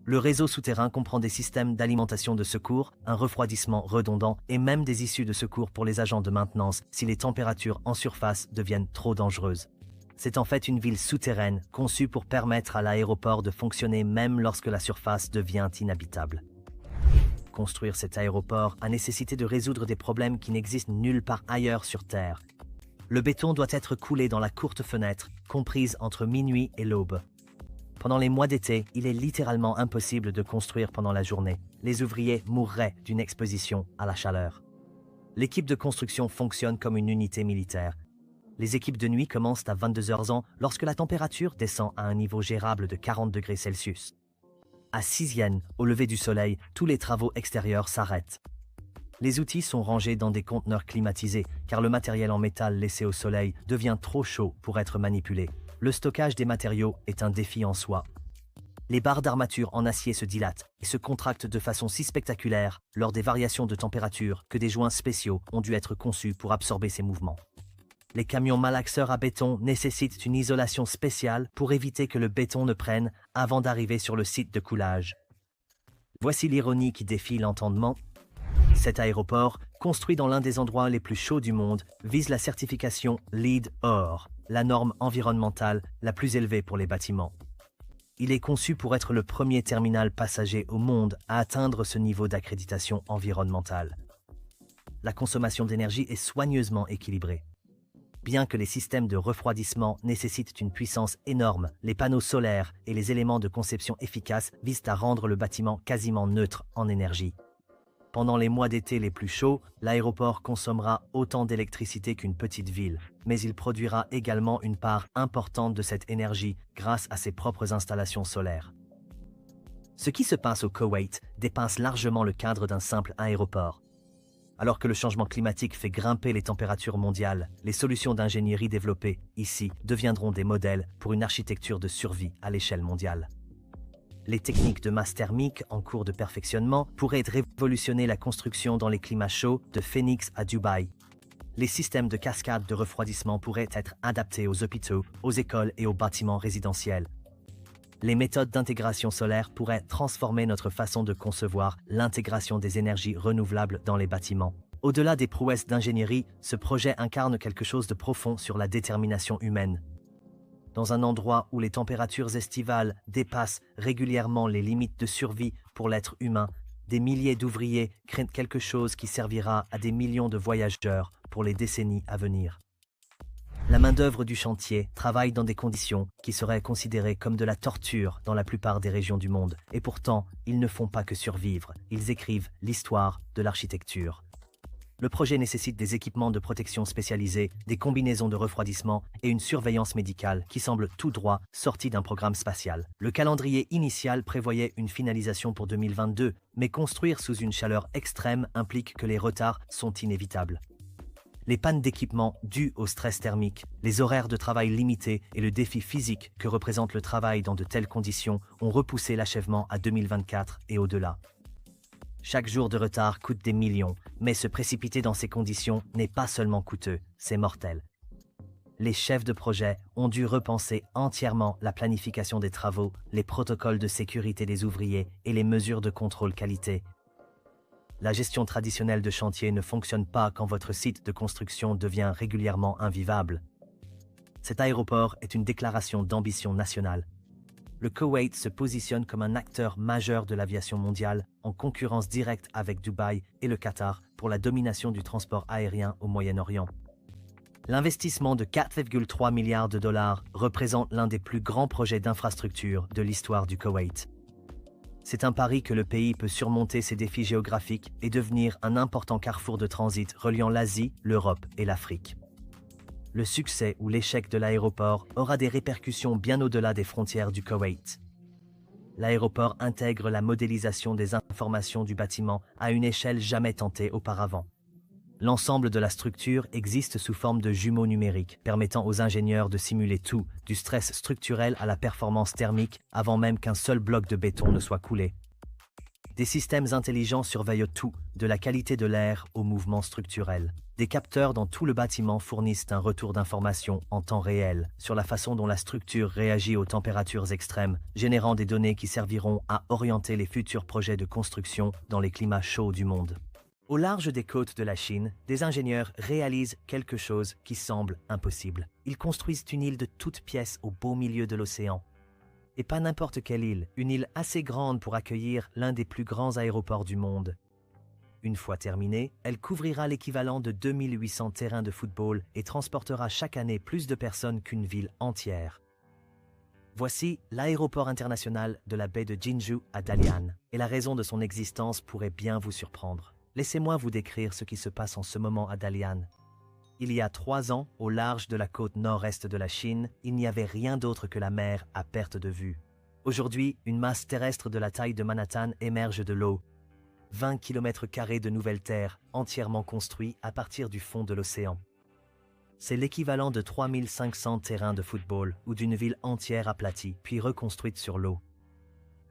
Le réseau souterrain comprend des systèmes d'alimentation de secours, un refroidissement redondant et même des issues de secours pour les agents de maintenance si les températures en surface deviennent trop dangereuses. C'est en fait une ville souterraine conçue pour permettre à l'aéroport de fonctionner même lorsque la surface devient inhabitable. Construire cet aéroport a nécessité de résoudre des problèmes qui n'existent nulle part ailleurs sur Terre. Le béton doit être coulé dans la courte fenêtre, comprise entre minuit et l'aube. Pendant les mois d'été, il est littéralement impossible de construire pendant la journée. Les ouvriers mourraient d'une exposition à la chaleur. L'équipe de construction fonctionne comme une unité militaire. Les équipes de nuit commencent à 22h lorsque la température descend à un niveau gérable de 40 degrés Celsius. À 6h, au lever du soleil, tous les travaux extérieurs s'arrêtent. Les outils sont rangés dans des conteneurs climatisés car le matériel en métal laissé au soleil devient trop chaud pour être manipulé. Le stockage des matériaux est un défi en soi. Les barres d'armature en acier se dilatent et se contractent de façon si spectaculaire lors des variations de température que des joints spéciaux ont dû être conçus pour absorber ces mouvements. Les camions malaxeurs à béton nécessitent une isolation spéciale pour éviter que le béton ne prenne avant d'arriver sur le site de coulage. Voici l'ironie qui défie l'entendement. Cet aéroport, construit dans l'un des endroits les plus chauds du monde, vise la certification LEED Or, la norme environnementale la plus élevée pour les bâtiments. Il est conçu pour être le premier terminal passager au monde à atteindre ce niveau d'accréditation environnementale. La consommation d'énergie est soigneusement équilibrée. Bien que les systèmes de refroidissement nécessitent une puissance énorme, les panneaux solaires et les éléments de conception efficaces visent à rendre le bâtiment quasiment neutre en énergie. Pendant les mois d'été les plus chauds, l'aéroport consommera autant d'électricité qu'une petite ville, mais il produira également une part importante de cette énergie grâce à ses propres installations solaires. Ce qui se passe au Koweït dépasse largement le cadre d'un simple aéroport. Alors que le changement climatique fait grimper les températures mondiales, les solutions d'ingénierie développées ici deviendront des modèles pour une architecture de survie à l'échelle mondiale. Les techniques de masse thermique en cours de perfectionnement pourraient révolutionner la construction dans les climats chauds de Phoenix à Dubaï. Les systèmes de cascade de refroidissement pourraient être adaptés aux hôpitaux, aux écoles et aux bâtiments résidentiels. Les méthodes d'intégration solaire pourraient transformer notre façon de concevoir l'intégration des énergies renouvelables dans les bâtiments. Au-delà des prouesses d'ingénierie, ce projet incarne quelque chose de profond sur la détermination humaine. Dans un endroit où les températures estivales dépassent régulièrement les limites de survie pour l'être humain, des milliers d'ouvriers créent quelque chose qui servira à des millions de voyageurs pour les décennies à venir. La main-d'œuvre du chantier travaille dans des conditions qui seraient considérées comme de la torture dans la plupart des régions du monde, et pourtant, ils ne font pas que survivre, ils écrivent l'histoire de l'architecture. Le projet nécessite des équipements de protection spécialisés, des combinaisons de refroidissement et une surveillance médicale qui semble tout droit sortie d'un programme spatial. Le calendrier initial prévoyait une finalisation pour 2022, mais construire sous une chaleur extrême implique que les retards sont inévitables. Les pannes d'équipement dues au stress thermique, les horaires de travail limités et le défi physique que représente le travail dans de telles conditions ont repoussé l'achèvement à 2024 et au-delà. Chaque jour de retard coûte des millions, mais se précipiter dans ces conditions n'est pas seulement coûteux, c'est mortel. Les chefs de projet ont dû repenser entièrement la planification des travaux, les protocoles de sécurité des ouvriers et les mesures de contrôle qualité. La gestion traditionnelle de chantier ne fonctionne pas quand votre site de construction devient régulièrement invivable. Cet aéroport est une déclaration d'ambition nationale. Le Koweït se positionne comme un acteur majeur de l'aviation mondiale, en concurrence directe avec Dubaï et le Qatar pour la domination du transport aérien au Moyen-Orient. L'investissement de 4,3 milliards de dollars représente l'un des plus grands projets d'infrastructure de l'histoire du Koweït. C'est un pari que le pays peut surmonter ses défis géographiques et devenir un important carrefour de transit reliant l'Asie, l'Europe et l'Afrique. Le succès ou l'échec de l'aéroport aura des répercussions bien au-delà des frontières du Koweït. L'aéroport intègre la modélisation des informations du bâtiment à une échelle jamais tentée auparavant. L'ensemble de la structure existe sous forme de jumeaux numériques, permettant aux ingénieurs de simuler tout, du stress structurel à la performance thermique, avant même qu'un seul bloc de béton ne soit coulé. Des systèmes intelligents surveillent tout, de la qualité de l'air au mouvement structurel. Des capteurs dans tout le bâtiment fournissent un retour d'informations en temps réel sur la façon dont la structure réagit aux températures extrêmes, générant des données qui serviront à orienter les futurs projets de construction dans les climats chauds du monde. Au large des côtes de la Chine, des ingénieurs réalisent quelque chose qui semble impossible. Ils construisent une île de toutes pièces au beau milieu de l'océan. Et pas n'importe quelle île, une île assez grande pour accueillir l'un des plus grands aéroports du monde. Une fois terminée, elle couvrira l'équivalent de 2800 terrains de football et transportera chaque année plus de personnes qu'une ville entière. Voici l'aéroport international de la baie de Jinju à Dalian, et la raison de son existence pourrait bien vous surprendre. Laissez-moi vous décrire ce qui se passe en ce moment à Dalian. Il y a 3 ans, au large de la côte nord-est de la Chine, il n'y avait rien d'autre que la mer à perte de vue. Aujourd'hui, une masse terrestre de la taille de Manhattan émerge de l'eau. 20 km² de nouvelles terres, entièrement construites à partir du fond de l'océan. C'est l'équivalent de 3500 terrains de football ou d'une ville entière aplatie, puis reconstruite sur l'eau.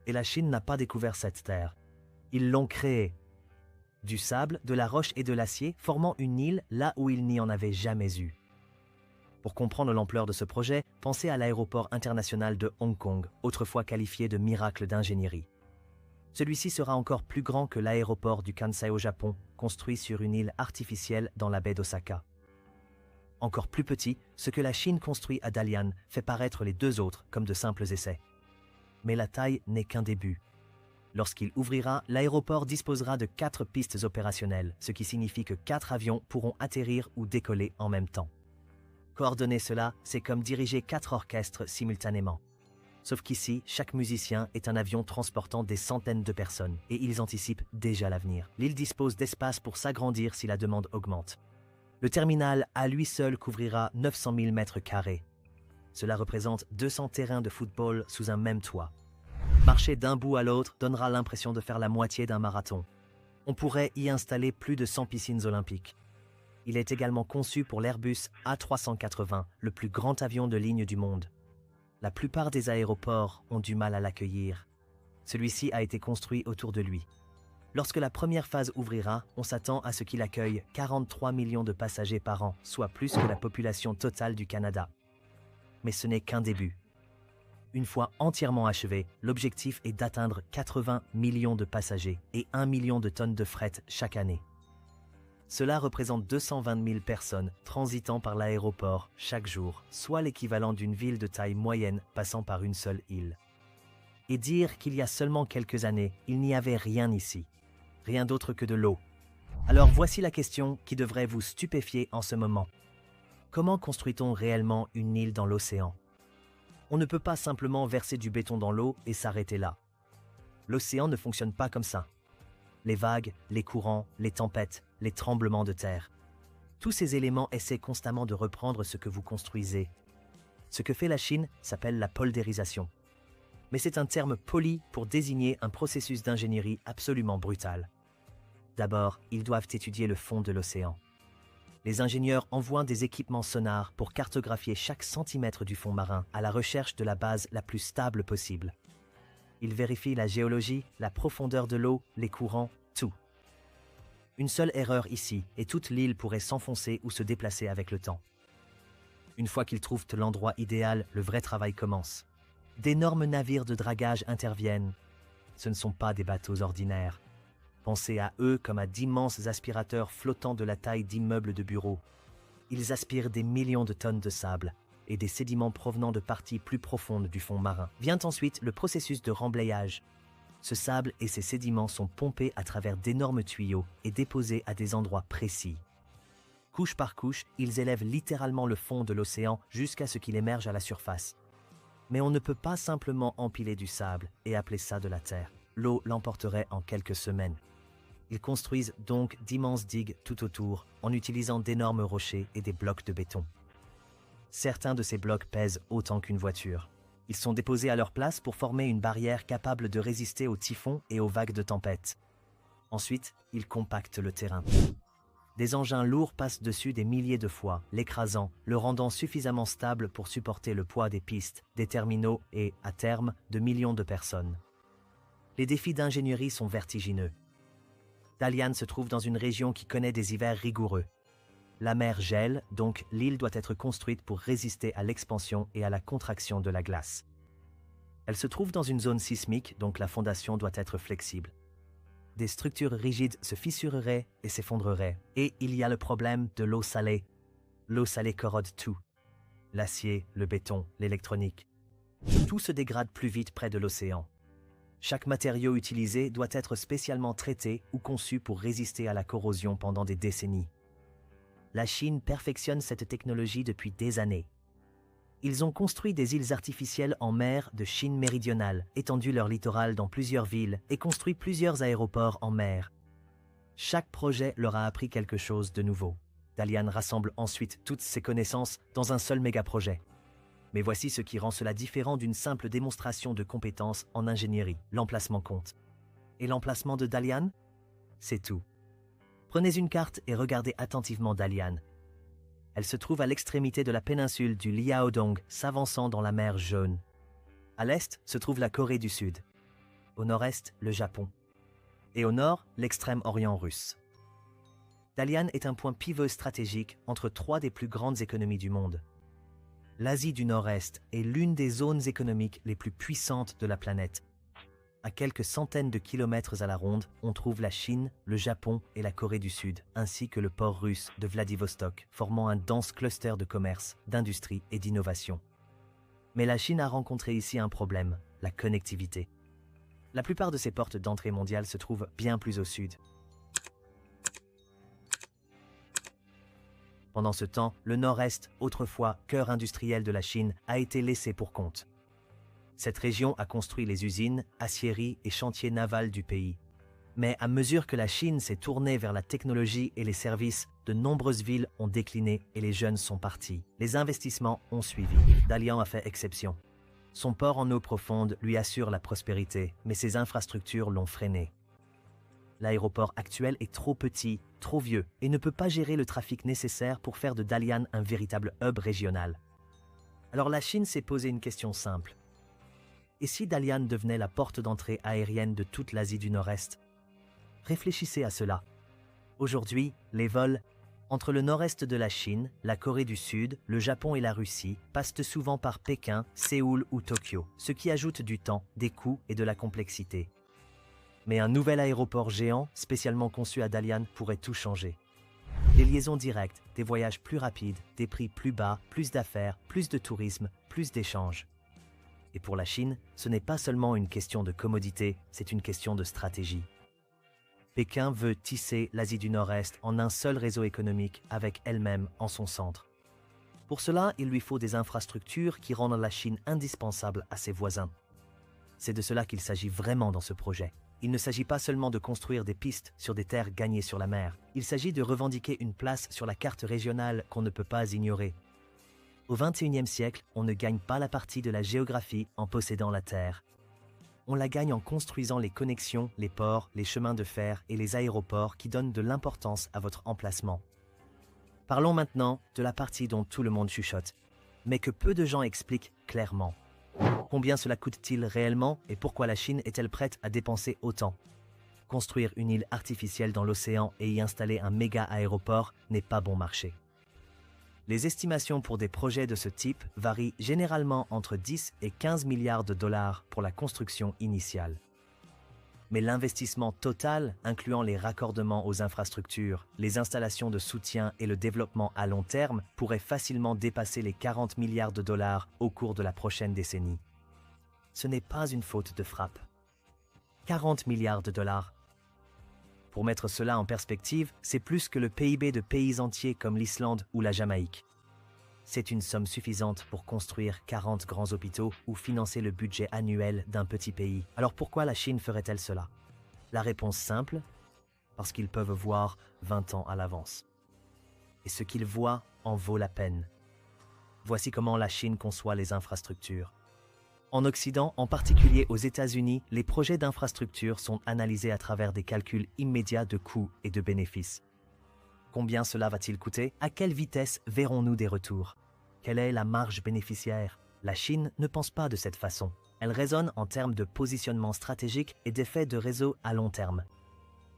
Et la Chine n'a pas découvert cette terre. Ils l'ont créée. Du sable, de la roche et de l'acier, formant une île là où il n'y en avait jamais eu. Pour comprendre l'ampleur de ce projet, pensez à l'aéroport international de Hong Kong, autrefois qualifié de miracle d'ingénierie. Celui-ci sera encore plus grand que l'aéroport du Kansai au Japon, construit sur une île artificielle dans la baie d'Osaka. Encore plus petit, ce que la Chine construit à Dalian fait paraître les 2 autres comme de simples essais. Mais la taille n'est qu'un début. Lorsqu'il ouvrira, l'aéroport disposera de 4 pistes opérationnelles, ce qui signifie que 4 avions pourront atterrir ou décoller en même temps. Coordonner cela, c'est comme diriger 4 orchestres simultanément. Sauf qu'ici, chaque musicien est un avion transportant des centaines de personnes, et ils anticipent déjà l'avenir. L'île dispose d'espace pour s'agrandir si la demande augmente. Le terminal à lui seul couvrira 900 000 mètres carrés. Cela représente 200 terrains de football sous un même toit. Marcher d'un bout à l'autre donnera l'impression de faire la moitié d'un marathon. On pourrait y installer plus de 100 piscines olympiques. Il est également conçu pour l'Airbus A380, le plus grand avion de ligne du monde. La plupart des aéroports ont du mal à l'accueillir. Celui-ci a été construit autour de lui. Lorsque la première phase ouvrira, on s'attend à ce qu'il accueille 43 millions de passagers par an, soit plus que la population totale du Canada. Mais ce n'est qu'un début. Une fois entièrement achevé, l'objectif est d'atteindre 80 millions de passagers et 1 million de tonnes de fret chaque année. Cela représente 220 000 personnes transitant par l'aéroport chaque jour, soit l'équivalent d'une ville de taille moyenne passant par une seule île. Et dire qu'il y a seulement quelques années, il n'y avait rien ici. Rien d'autre que de l'eau. Alors voici la question qui devrait vous stupéfier en ce moment. Comment construit-on réellement une île dans l'océan? On ne peut pas simplement verser du béton dans l'eau et s'arrêter là. L'océan ne fonctionne pas comme ça. Les vagues, les courants, les tempêtes, les tremblements de terre. Tous ces éléments essaient constamment de reprendre ce que vous construisez. Ce que fait la Chine s'appelle la poldérisation. Mais c'est un terme poli pour désigner un processus d'ingénierie absolument brutal. D'abord, ils doivent étudier le fond de l'océan. Les ingénieurs envoient des équipements sonars pour cartographier chaque centimètre du fond marin à la recherche de la base la plus stable possible. Ils vérifient la géologie, la profondeur de l'eau, les courants, tout. Une seule erreur ici, et toute l'île pourrait s'enfoncer ou se déplacer avec le temps. Une fois qu'ils trouvent l'endroit idéal, le vrai travail commence. D'énormes navires de dragage interviennent. Ce ne sont pas des bateaux ordinaires. Pensez à eux comme à d'immenses aspirateurs flottant de la taille d'immeubles de bureaux. Ils aspirent des millions de tonnes de sable et des sédiments provenant de parties plus profondes du fond marin. Vient ensuite le processus de remblayage. Ce sable et ces sédiments sont pompés à travers d'énormes tuyaux et déposés à des endroits précis. Couche par couche, ils élèvent littéralement le fond de l'océan jusqu'à ce qu'il émerge à la surface. Mais on ne peut pas simplement empiler du sable et appeler ça de la terre. L'eau l'emporterait en quelques semaines. Ils construisent donc d'immenses digues tout autour en utilisant d'énormes rochers et des blocs de béton. Certains de ces blocs pèsent autant qu'une voiture. Ils sont déposés à leur place pour former une barrière capable de résister aux typhons et aux vagues de tempête. Ensuite, ils compactent le terrain. Des engins lourds passent dessus des milliers de fois, l'écrasant, le rendant suffisamment stable pour supporter le poids des pistes, des terminaux et, à terme, de millions de personnes. Les défis d'ingénierie sont vertigineux. Dalian se trouve dans une région qui connaît des hivers rigoureux. La mer gèle, donc l'île doit être construite pour résister à l'expansion et à la contraction de la glace. Elle se trouve dans une zone sismique, donc la fondation doit être flexible. Des structures rigides se fissureraient et s'effondreraient. Et il y a le problème de l'eau salée. L'eau salée corrode tout. L'acier, le béton, l'électronique. Tout se dégrade plus vite près de l'océan. Chaque matériau utilisé doit être spécialement traité ou conçu pour résister à la corrosion pendant des décennies. La Chine perfectionne cette technologie depuis des années. Ils ont construit des îles artificielles en mer de Chine méridionale, étendu leur littoral dans plusieurs villes et construit plusieurs aéroports en mer. Chaque projet leur a appris quelque chose de nouveau. Dalian rassemble ensuite toutes ses connaissances dans un seul méga-projet. Mais voici ce qui rend cela différent d'une simple démonstration de compétences en ingénierie. L'emplacement compte. Et l'emplacement de Dalian? C'est tout. Prenez une carte et regardez attentivement Dalian. Elle se trouve à l'extrémité de la péninsule du Liaodong, s'avançant dans la mer Jaune. À l'est se trouve la Corée du Sud. Au nord-est, le Japon. Et au nord, l'extrême orient russe. Dalian est un point pivot stratégique entre trois des plus grandes économies du monde. L'Asie du Nord-Est est l'une des zones économiques les plus puissantes de la planète. À quelques centaines de kilomètres à la ronde, on trouve la Chine, le Japon et la Corée du Sud, ainsi que le port russe de Vladivostok, formant un dense cluster de commerce, d'industrie et d'innovation. Mais la Chine a rencontré ici un problème, la connectivité. La plupart de ses portes d'entrée mondiale se trouvent bien plus au sud. Pendant ce temps, le nord-est, autrefois cœur industriel de la Chine, a été laissé pour compte. Cette région a construit les usines, aciéries et chantiers navals du pays. Mais à mesure que la Chine s'est tournée vers la technologie et les services, de nombreuses villes ont décliné et les jeunes sont partis. Les investissements ont suivi. Dalian a fait exception. Son port en eau profonde lui assure la prospérité, mais ses infrastructures l'ont freiné. L'aéroport actuel est trop petit, trop vieux et ne peut pas gérer le trafic nécessaire pour faire de Dalian un véritable hub régional. Alors la Chine s'est posé une question simple. Et si Dalian devenait la porte d'entrée aérienne de toute l'Asie du Nord-Est? Réfléchissez à cela. Aujourd'hui, les vols Entre le nord-est de la Chine, la Corée du Sud, le Japon et la Russie passent souvent par Pékin, Séoul ou Tokyo, ce qui ajoute du temps, des coûts et de la complexité. Mais un nouvel aéroport géant, spécialement conçu à Dalian, pourrait tout changer. Des liaisons directes, des voyages plus rapides, des prix plus bas, plus d'affaires, plus de tourisme, plus d'échanges. Et pour la Chine, ce n'est pas seulement une question de commodité, c'est une question de stratégie. Pékin veut tisser l'Asie du Nord-Est en un seul réseau économique avec elle-même en son centre. Pour cela, il lui faut des infrastructures qui rendent la Chine indispensable à ses voisins. C'est de cela qu'il s'agit vraiment dans ce projet. Il ne s'agit pas seulement de construire des pistes sur des terres gagnées sur la mer. Il s'agit de revendiquer une place sur la carte régionale qu'on ne peut pas ignorer. Au XXIe siècle, on ne gagne pas la partie de la géographie en possédant la terre. On la gagne en construisant les connexions, les ports, les chemins de fer et les aéroports qui donnent de l'importance à votre emplacement. Parlons maintenant de la partie dont tout le monde chuchote, mais que peu de gens expliquent clairement. Combien cela coûte-t-il réellement et pourquoi la Chine est-elle prête à dépenser autant? Construire une île artificielle dans l'océan et y installer un méga aéroport n'est pas bon marché. Les estimations pour des projets de ce type varient généralement entre 10 et 15 milliards de dollars pour la construction initiale. Mais l'investissement total, incluant les raccordements aux infrastructures, les installations de soutien et le développement à long terme, pourrait facilement dépasser les 40 milliards de dollars au cours de la prochaine décennie. Ce n'est pas une faute de frappe. 40 milliards de dollars. Pour mettre cela en perspective, c'est plus que le PIB de pays entiers comme l'Islande ou la Jamaïque. C'est une somme suffisante pour construire 40 grands hôpitaux ou financer le budget annuel d'un petit pays. Alors pourquoi la Chine ferait-elle cela? La réponse simple, parce qu'ils peuvent voir 20 ans à l'avance. Et ce qu'ils voient en vaut la peine. Voici comment la Chine conçoit les infrastructures. En Occident, en particulier aux États-Unis, les projets d'infrastructures sont analysés à travers des calculs immédiats de coûts et de bénéfices. Combien cela va-t-il coûter? À quelle vitesse verrons-nous des retours? Quelle est la marge bénéficiaire? La Chine ne pense pas de cette façon. Elle raisonne en termes de positionnement stratégique et d'effets de réseau à long terme.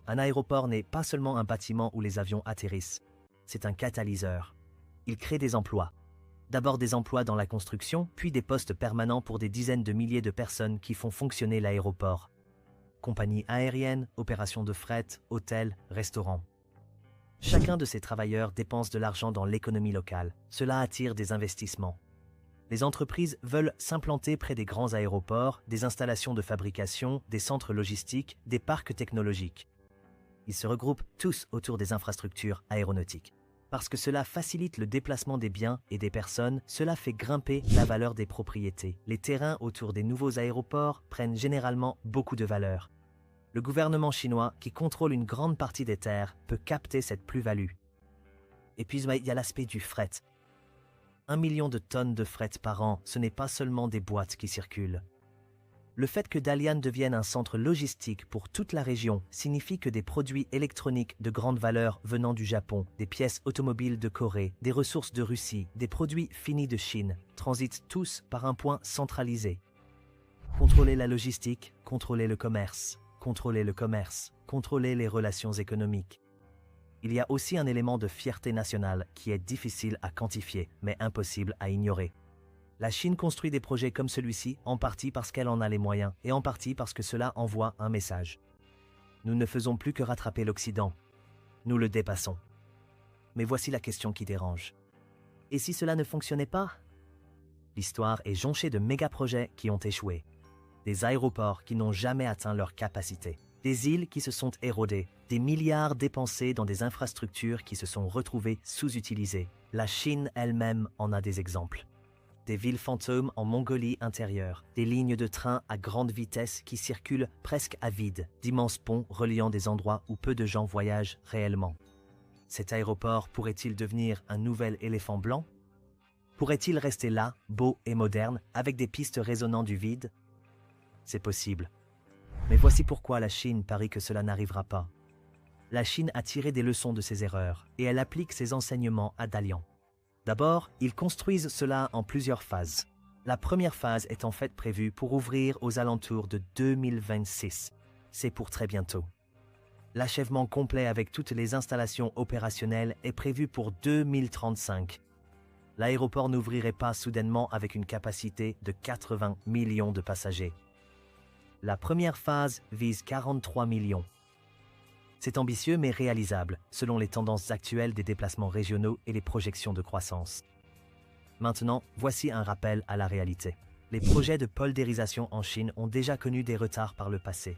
Un aéroport n'est pas seulement un bâtiment où les avions atterrissent. C'est un catalyseur. Il crée des emplois. D'abord des emplois dans la construction, puis des postes permanents pour des dizaines de milliers de personnes qui font fonctionner l'aéroport. Compagnies aériennes, opérations de fret, hôtels, restaurants. Chacun de ces travailleurs dépense de l'argent dans l'économie locale. Cela attire des investissements. Les entreprises veulent s'implanter près des grands aéroports, des installations de fabrication, des centres logistiques, des parcs technologiques. Ils se regroupent tous autour des infrastructures aéronautiques. Parce que cela facilite le déplacement des biens et des personnes, cela fait grimper la valeur des propriétés. Les terrains autour des nouveaux aéroports prennent généralement beaucoup de valeur. Le gouvernement chinois, qui contrôle une grande partie des terres, peut capter cette plus-value. Et puis il y a l'aspect du fret. 1 million de tonnes de fret par an, ce n'est pas seulement des boîtes qui circulent. Le fait que Dalian devienne un centre logistique pour toute la région signifie que des produits électroniques de grande valeur venant du Japon, des pièces automobiles de Corée, des ressources de Russie, des produits finis de Chine, transitent tous par un point centralisé. Contrôler la logistique, contrôler le commerce, contrôler le commerce, contrôler les relations économiques. Il y a aussi un élément de fierté nationale qui est difficile à quantifier, mais impossible à ignorer. La Chine construit des projets comme celui-ci en partie parce qu'elle en a les moyens et en partie parce que cela envoie un message. Nous ne faisons plus que rattraper l'Occident. Nous le dépassons. Mais voici la question qui dérange. Et si cela ne fonctionnait pas? L'histoire est jonchée de méga-projets qui ont échoué. Des aéroports qui n'ont jamais atteint leur capacité. Des îles qui se sont érodées. Des milliards dépensés dans des infrastructures qui se sont retrouvées sous-utilisées. La Chine elle-même en a des exemples. Des villes fantômes en Mongolie intérieure, des lignes de train à grande vitesse qui circulent presque à vide, d'immenses ponts reliant des endroits où peu de gens voyagent réellement. Cet aéroport pourrait-il devenir un nouvel éléphant blanc? Pourrait-il rester là, beau et moderne, avec des pistes résonnant du vide? C'est possible. Mais voici pourquoi la Chine parie que cela n'arrivera pas. La Chine a tiré des leçons de ses erreurs et elle applique ses enseignements à Dalian. D'abord, ils construisent cela en plusieurs phases. La première phase est en fait prévue pour ouvrir aux alentours de 2026. C'est pour très bientôt. L'achèvement complet avec toutes les installations opérationnelles est prévu pour 2035. L'aéroport n'ouvrirait pas soudainement avec une capacité de 80 millions de passagers. La première phase vise 43 millions. C'est ambitieux mais réalisable, selon les tendances actuelles des déplacements régionaux et les projections de croissance. Maintenant, voici un rappel à la réalité. Les projets de poldérisation en Chine ont déjà connu des retards par le passé.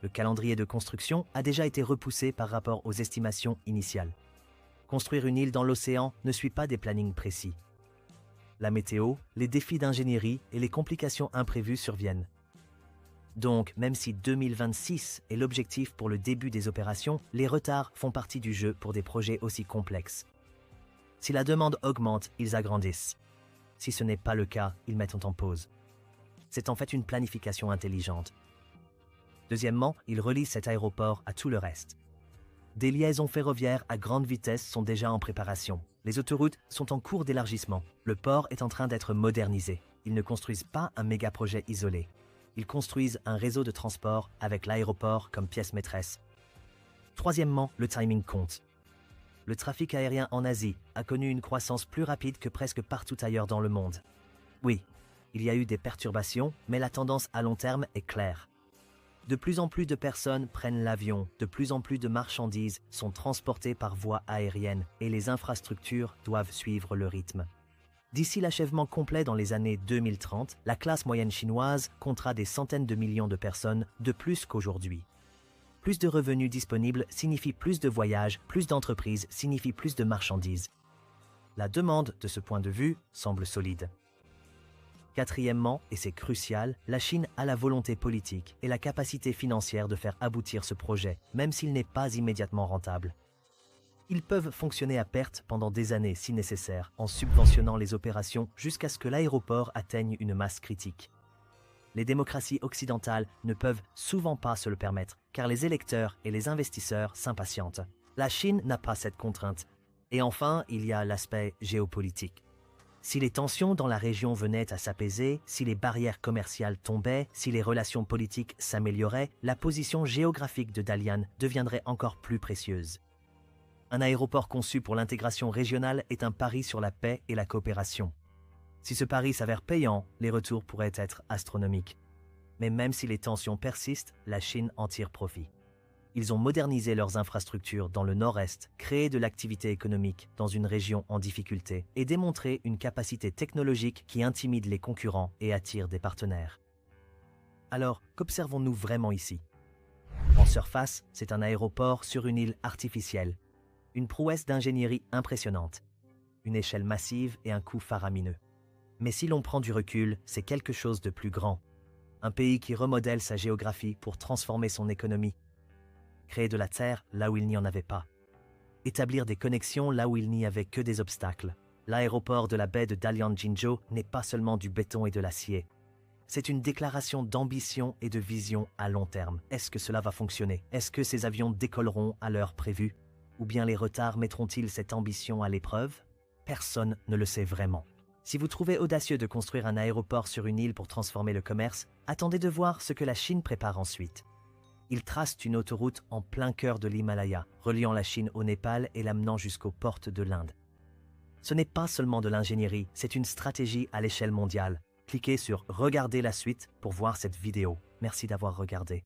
Le calendrier de construction a déjà été repoussé par rapport aux estimations initiales. Construire une île dans l'océan ne suit pas des plannings précis. La météo, les défis d'ingénierie et les complications imprévues surviennent. Donc, même si 2026 est l'objectif pour le début des opérations, les retards font partie du jeu pour des projets aussi complexes. Si la demande augmente, ils agrandissent. Si ce n'est pas le cas, ils mettent en pause. C'est en fait une planification intelligente. Deuxièmement, ils relient cet aéroport à tout le reste. Des liaisons ferroviaires à grande vitesse sont déjà en préparation. Les autoroutes sont en cours d'élargissement. Le port est en train d'être modernisé. Ils ne construisent pas un méga-projet isolé. Ils construisent un réseau de transport avec l'aéroport comme pièce maîtresse. Troisièmement, le timing compte. Le trafic aérien en Asie a connu une croissance plus rapide que presque partout ailleurs dans le monde. Oui, il y a eu des perturbations, mais la tendance à long terme est claire. De plus en plus de personnes prennent l'avion, de plus en plus de marchandises sont transportées par voie aérienne et les infrastructures doivent suivre le rythme. D'ici l'achèvement complet dans les années 2030, la classe moyenne chinoise comptera des centaines de millions de personnes de plus qu'aujourd'hui. Plus de revenus disponibles signifie plus de voyages, plus d'entreprises signifie plus de marchandises. La demande, de ce point de vue, semble solide. Quatrièmement, et c'est crucial, la Chine a la volonté politique et la capacité financière de faire aboutir ce projet, même s'il n'est pas immédiatement rentable. Ils peuvent fonctionner à perte pendant des années si nécessaire, en subventionnant les opérations jusqu'à ce que l'aéroport atteigne une masse critique. Les démocraties occidentales ne peuvent souvent pas se le permettre, car les électeurs et les investisseurs s'impatientent. La Chine n'a pas cette contrainte. Et enfin, il y a l'aspect géopolitique. Si les tensions dans la région venaient à s'apaiser, si les barrières commerciales tombaient, si les relations politiques s'amélioraient, la position géographique de Dalian deviendrait encore plus précieuse. Un aéroport conçu pour l'intégration régionale est un pari sur la paix et la coopération. Si ce pari s'avère payant, les retours pourraient être astronomiques. Mais même si les tensions persistent, la Chine en tire profit. Ils ont modernisé leurs infrastructures dans le nord-est, créé de l'activité économique dans une région en difficulté et démontré une capacité technologique qui intimide les concurrents et attire des partenaires. Alors, qu'observons-nous vraiment ici? En surface, c'est un aéroport sur une île artificielle, une prouesse d'ingénierie impressionnante, une échelle massive et un coût faramineux. Mais si l'on prend du recul, c'est quelque chose de plus grand. Un pays qui remodèle sa géographie pour transformer son économie. Créer de la terre là où il n'y en avait pas. Établir des connexions là où il n'y avait que des obstacles. L'aéroport de la baie de Dalian-Jinzhou n'est pas seulement du béton et de l'acier. C'est une déclaration d'ambition et de vision à long terme. Est-ce que cela va fonctionner? Est-ce que ces avions décolleront à l'heure prévue? Ou bien les retards mettront-ils cette ambition à l'épreuve? Personne ne le sait vraiment. Si vous trouvez audacieux de construire un aéroport sur une île pour transformer le commerce, attendez de voir ce que la Chine prépare ensuite. Ils tracent une autoroute en plein cœur de l'Himalaya, reliant la Chine au Népal et l'amenant jusqu'aux portes de l'Inde. Ce n'est pas seulement de l'ingénierie, c'est une stratégie à l'échelle mondiale. Cliquez sur « Regarder la suite » pour voir cette vidéo. Merci d'avoir regardé.